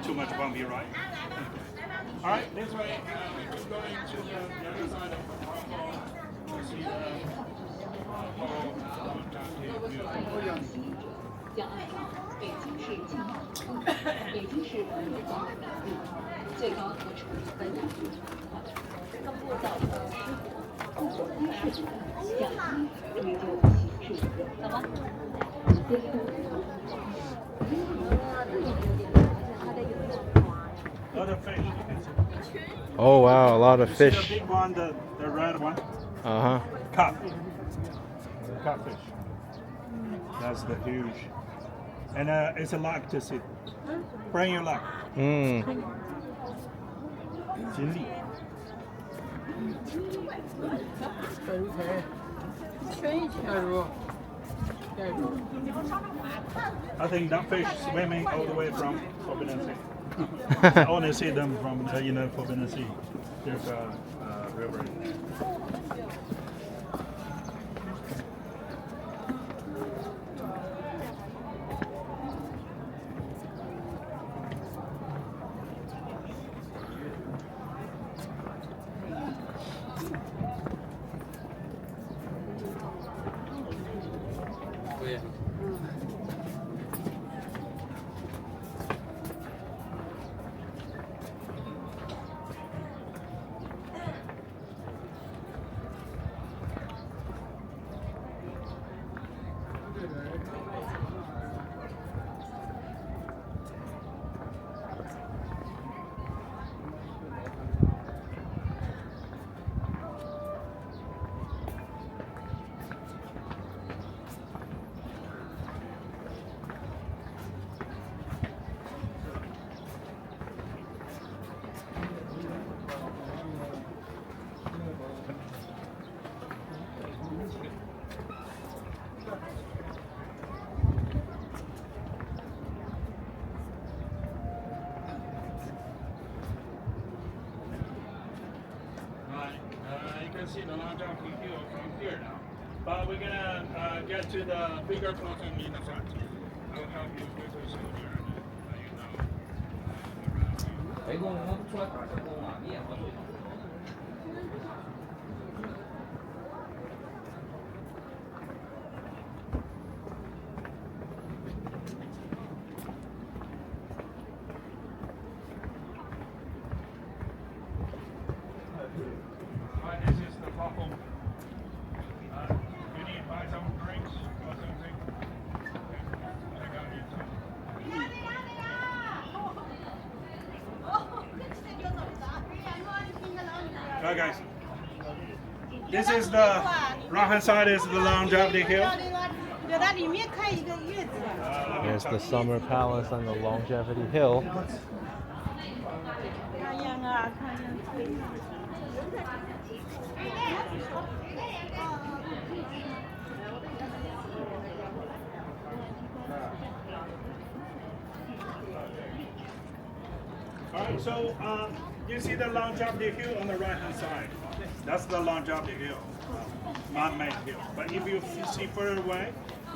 Too much bumpy ride. All right, this way. We're going to the other side of Hong Kong to see the other fish. Oh wow, a lot of The fish. big one, the red one. Uh-huh. Cut. Catfish. That's the huge. And it's a luck to see. Bring your luck. Mm. 锦鲤. I think that fish swimming all the way from Forbidden Sea. I only see them from the Forbidden Sea. There's a river. You can see the long jumping hill from here now. But we're gonna get to the bigger platform in the front. I'll help you with the souvenir and let you know. 北宫我出来干什么嘛？你也不对。This is the platform. You need to buy some drinks or something. I got you some. Alright guys, this is the right hand side is the longevity hill. There's the Summer Palace on the Longevity Hill. Alright, so you see the Longevity Hill on the right hand side. That's the Longevity Hill, man-made hill. But if you see further away,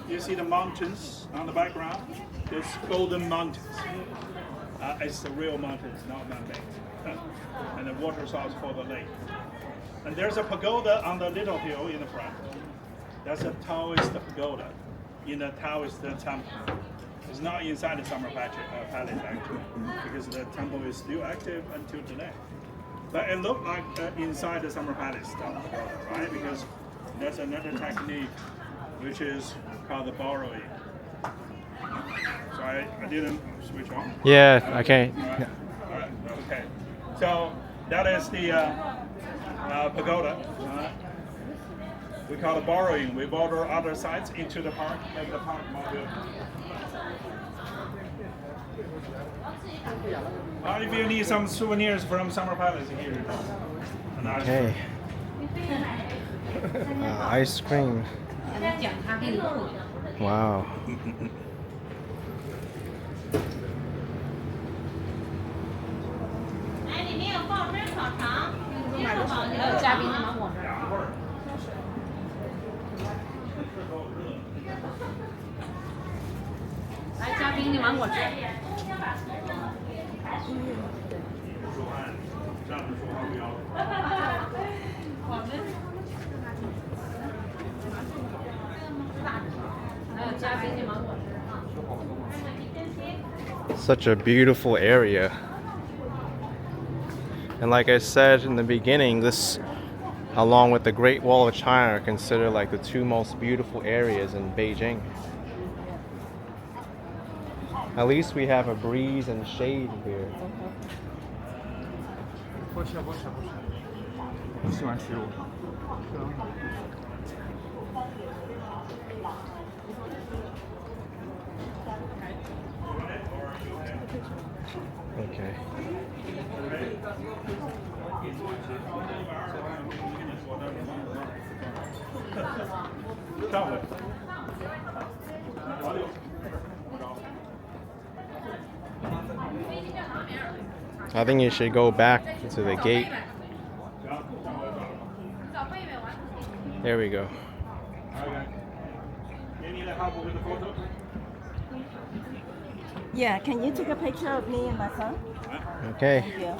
you see the mountains on the background. It's Golden Mountains. It's the real mountains, not man-made. And the water source for the lake. And there's a pagoda on the little hill in the front. That's a Taoist pagoda in the Taoist temple. It's not inside the summer palace actually, because the temple is still active until today. But it looked like inside the summer palace pagoda, right? Because that's another technique which is called the borrowing. So I didn't switch on. Yeah, okay. All right, okay. So that is the pagoda. We call it borrowing. We borrow other sites into the park, make the park more beautiful. If you need some souvenirs from Summer Palace, here. Okay. Ice cream. Wow. 还有嘉宾的芒果汁。来，嘉宾的芒果汁。还有嘉宾的芒果汁啊。Such a beautiful area. And like I said in the beginning, this, along with the Great Wall of China, are considered like the two most beautiful areas in Beijing. At least we have a breeze and shade here. 不吃，我喜欢吃肉。 Okay. I think you should go back to the gate. There we go. Yeah, can you take a picture of me and my son? Okay. Thank you.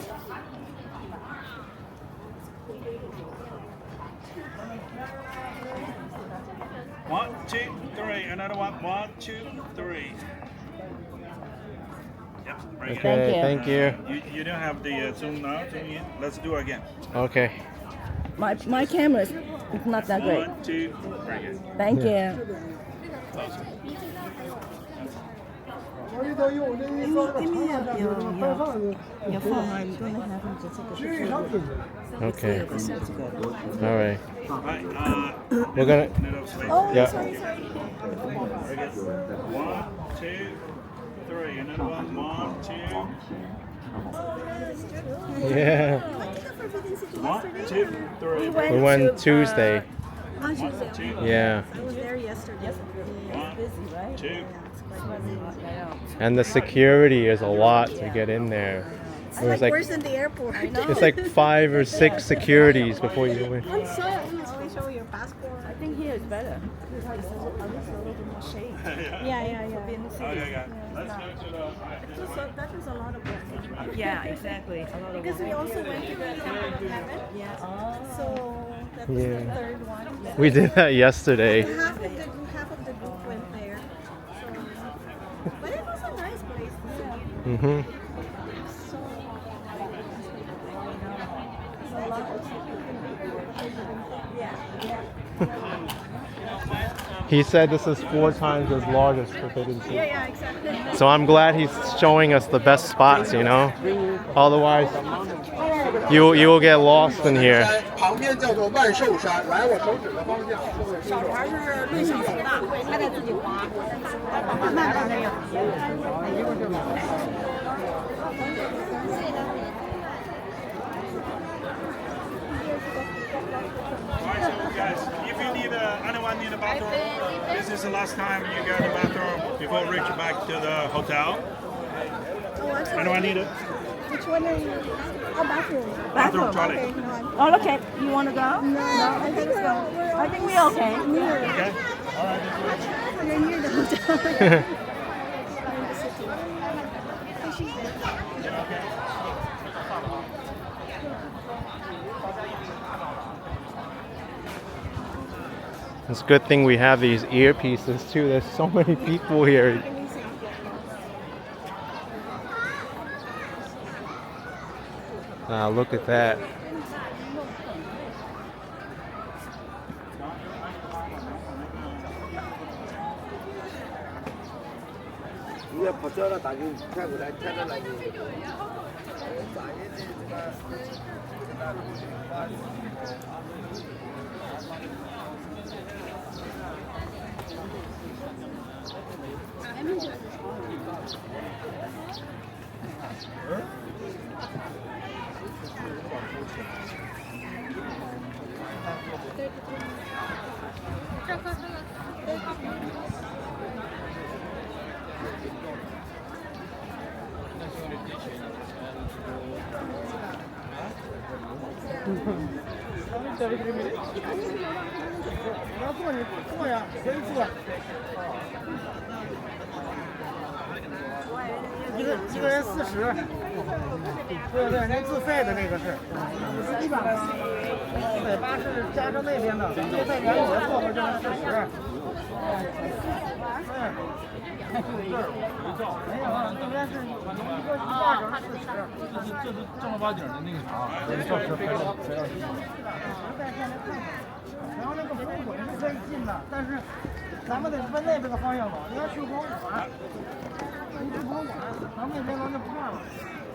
One, two, three. Another one. One, two, three. Yep. Very good. Okay, thank you. You don't have the zoom now. Zoom in. Let's do it again. Okay. My camera is not that great. 1, 2, very good. Thank you. 有放啊，你都能拿上这个。 Okay. All right. Right, We're gonna. Oh, Yeah. sorry. very good. 1, 2, 3. Another one. 1, 2. Yeah. 1, 2, 3. We went Tuesday. On Tuesday. 2, Yeah. I was there yesterday. One, Busy, right? 2. And the security is a lot to get in there. It was like Worse than the airport. I know. it's like 5 or 6 securities before you go in. I'm sorry. Always show your passport. I think here is better. At least a little bit more shade. Yeah. Okay, guys. Let's go to the. That was a lot of work. Yeah, exactly. Because we also went to the heaven. Yes. So that was the third one. We did that yesterday. Half of the group went there. So, but it was a nice place to see. Mhm. So, a lot of He said this is 4 times as large as Forbidden City. Yeah, exactly. So I'm glad he's showing us the best spots, you know? Otherwise, you will get lost in here. 旁边叫做万寿山，来我手指的方向。小孩是论小学的，他得自己滑。慢慢的有。Guys, if you need anyone need a bathroom, this is the last time you get a bathroom before reach back to the hotel. Anyone need it? Which one are you? Oh, bathroom. Bathroom, toilet. Okay, no, Oh, okay. You want to go? no, I think so. I think we're okay. Okay. All right. You're near the hotel. It's a good thing we have these earpieces too. There's so many people here. Look at that.一个人40，对对，那自费的那个是180加上那边的，自费原有的座位就是40。没有啊，这边是一个1个是40，这是正儿八经的那个啥，就是非要然后那个博物馆是可以进的，但是咱们得奔那边的方向走，你要去博物馆。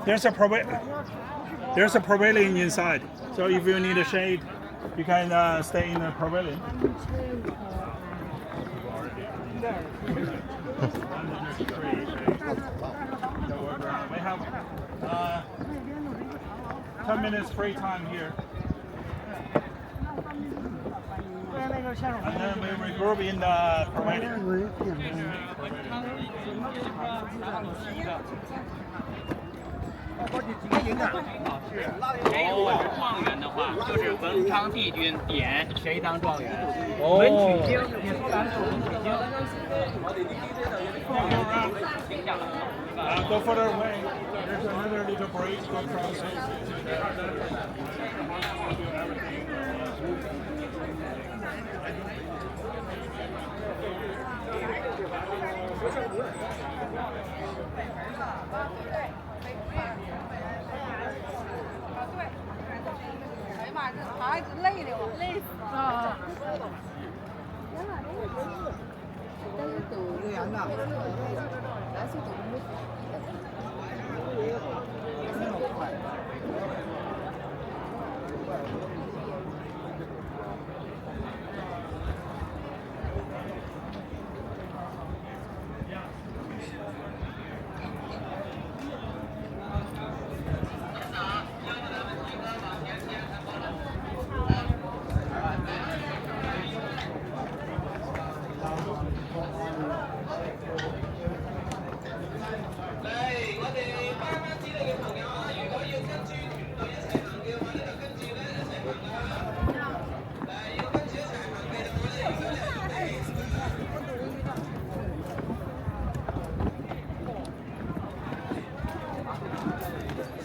There's a pavilion inside. So if you need a shade, you can stay in the pavilion. We have 10 minutes free time here. And then we regroup in the pavilion. 状元的话，就是文昌帝君点谁当状元。文曲星也说咱是文曲星。Go further away. There's another little bridge go across.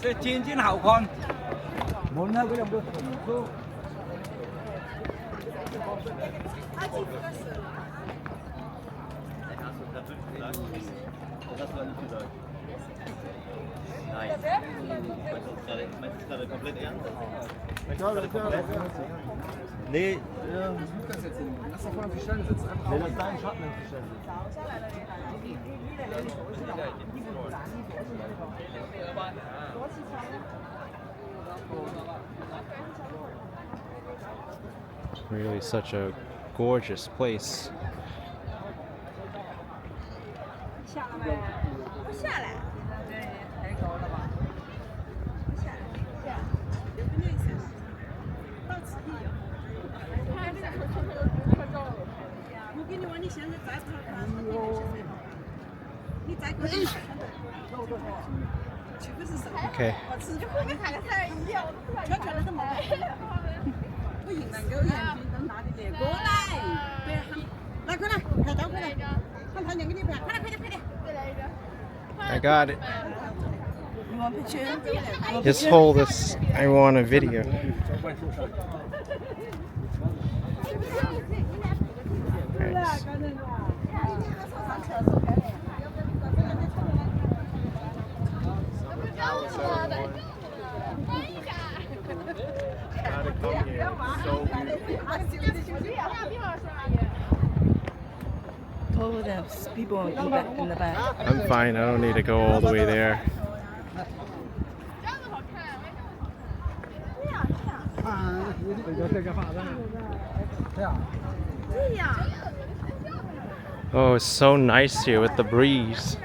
这金金好看，门那个两个很高。Nee, lass doch mal auf die Stelle sitzen. Nee, das ist dein Schatten auf die Stelle. Really such a gorgeous place. 下了没？不下来。对，太高了吧？不下来，下。有个内线，到此一游。他这个快照了。我跟你说，你现在再看，你再过去，这个是啥？ Okay. 我吃就和你看的菜一样，全全都是毛。我一能够眼睛都拿的这过来，对，来快来，拍照快来，看他娘给你拍，快点快点快点，再来一个。I got it. You want picture? Just hold this. I want a video. Nice. Told them people in the back. I'm fine. I don't need to go all the way there. Oh, it's so nice here with the breeze.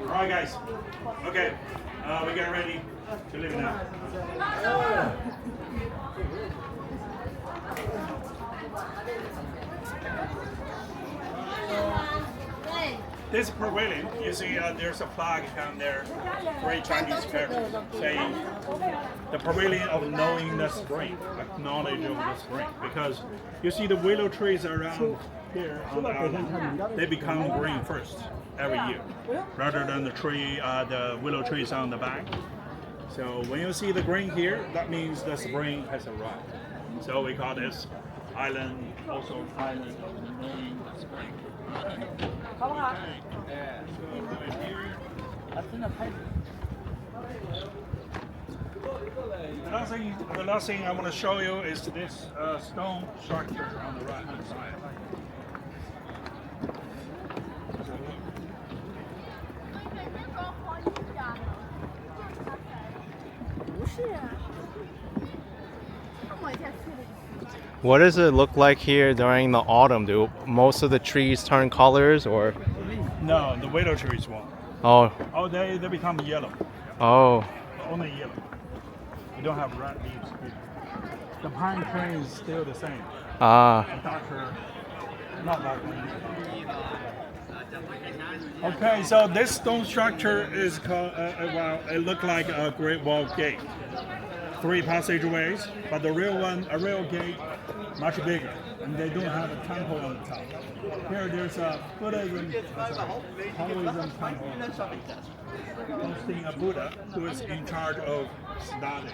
Alright guys, okay, we get ready to leave now. This pavilion, you see there's a flag down there, great Chinese characters saying the pavilion of knowing the spring, like knowledge of the spring. Because you see the willow trees around here on the island, they become green first every year, rather than the willow trees on the back. So when you see the green here, that means the spring has arrived. So we call this island also island of knowing the spring. The last thing I want to show you is this stone structure on the right hand side. What does it look like here during the autumn? Do most of the trees turn colors or? No, the willow trees won't. Oh. Oh, they become yellow. Oh. Only yellow. You don't have red leaves here. The pine crane is still the same. Ah, Darker, not darker. Okay, so this stone structure is called, well, it looked like a Great Wall Gate. 3 passageways, but the real one, a real gate, much bigger, and they don't have a temple on the top. Here, there's a Buddhism, Taoism temple hosting a Buddha who is in charge of studying.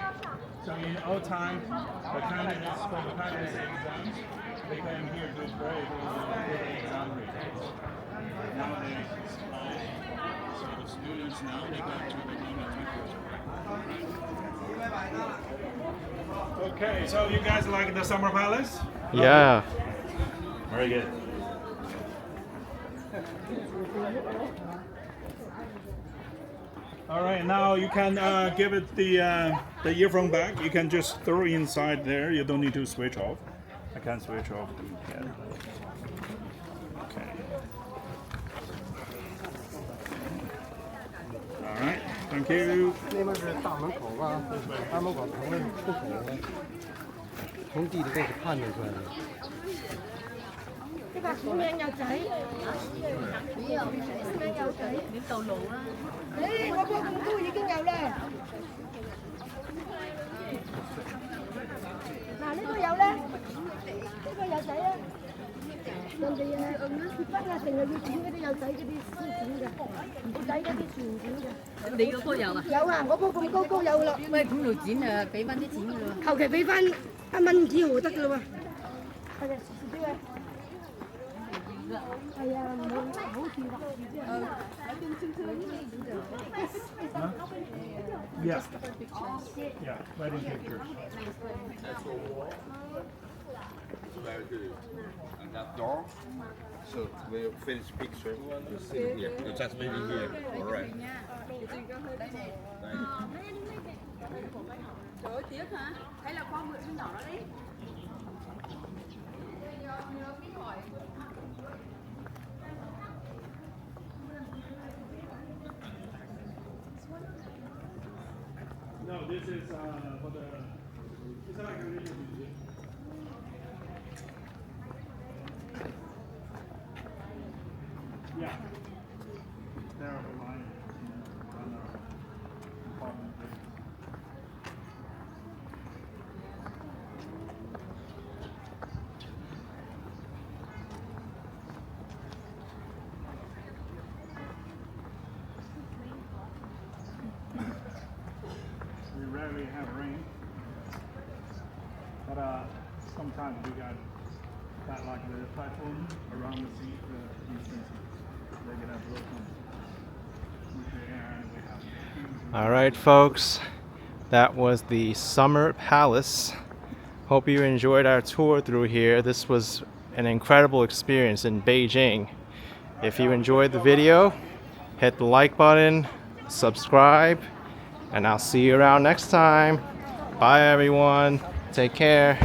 So in old time, the candidates for the practice exams, they came here to pray for the exam results. Nowadays, it's online, so the students now they go to the Okay, so you guys like the Summer Palace? yeah. Very good. All right, now you can give it the earphone back. You can just throw it inside there. You don't need to switch off. I can switch off the head. Okay. All right, thank you. 那边是大门口吧？大门口从那出口，从地理位置判断出来的。呢個小名有仔，小名有仔，你道路啦。誒，我嗰咁高已經有啦。嗱，呢個有咧，呢個有仔啊。人哋結婚啊，成日要剪嗰啲有仔嗰啲絲剪嘅，冇仔嗰啲全剪嘅。你嗰個有啊？有啊，我嗰咁高高有啦。喂，咁度剪啊，俾翻啲錢㗎喎。求其俾翻1蚊紙就得㗎啦喎。係啊，少少啊。係啊，唔好似話Yeah. Yeah, wedding pictures. And that door. So we'll finish picture. You sit here. You just maybe here. All right. No, this is for the. It's like a little museum. Yeah. There are mine on our apartment. We rarely have rain, but sometimes we got like the typhoon around the sea, the Incense. They get a broken nuclear and we have. All right, folks. That was the Summer Palace. Hope you enjoyed our tour through here. This was an incredible experience in Beijing. If you enjoyed the video, hit the like button, subscribe, and I'll see you around next time. Bye, everyone. Take care.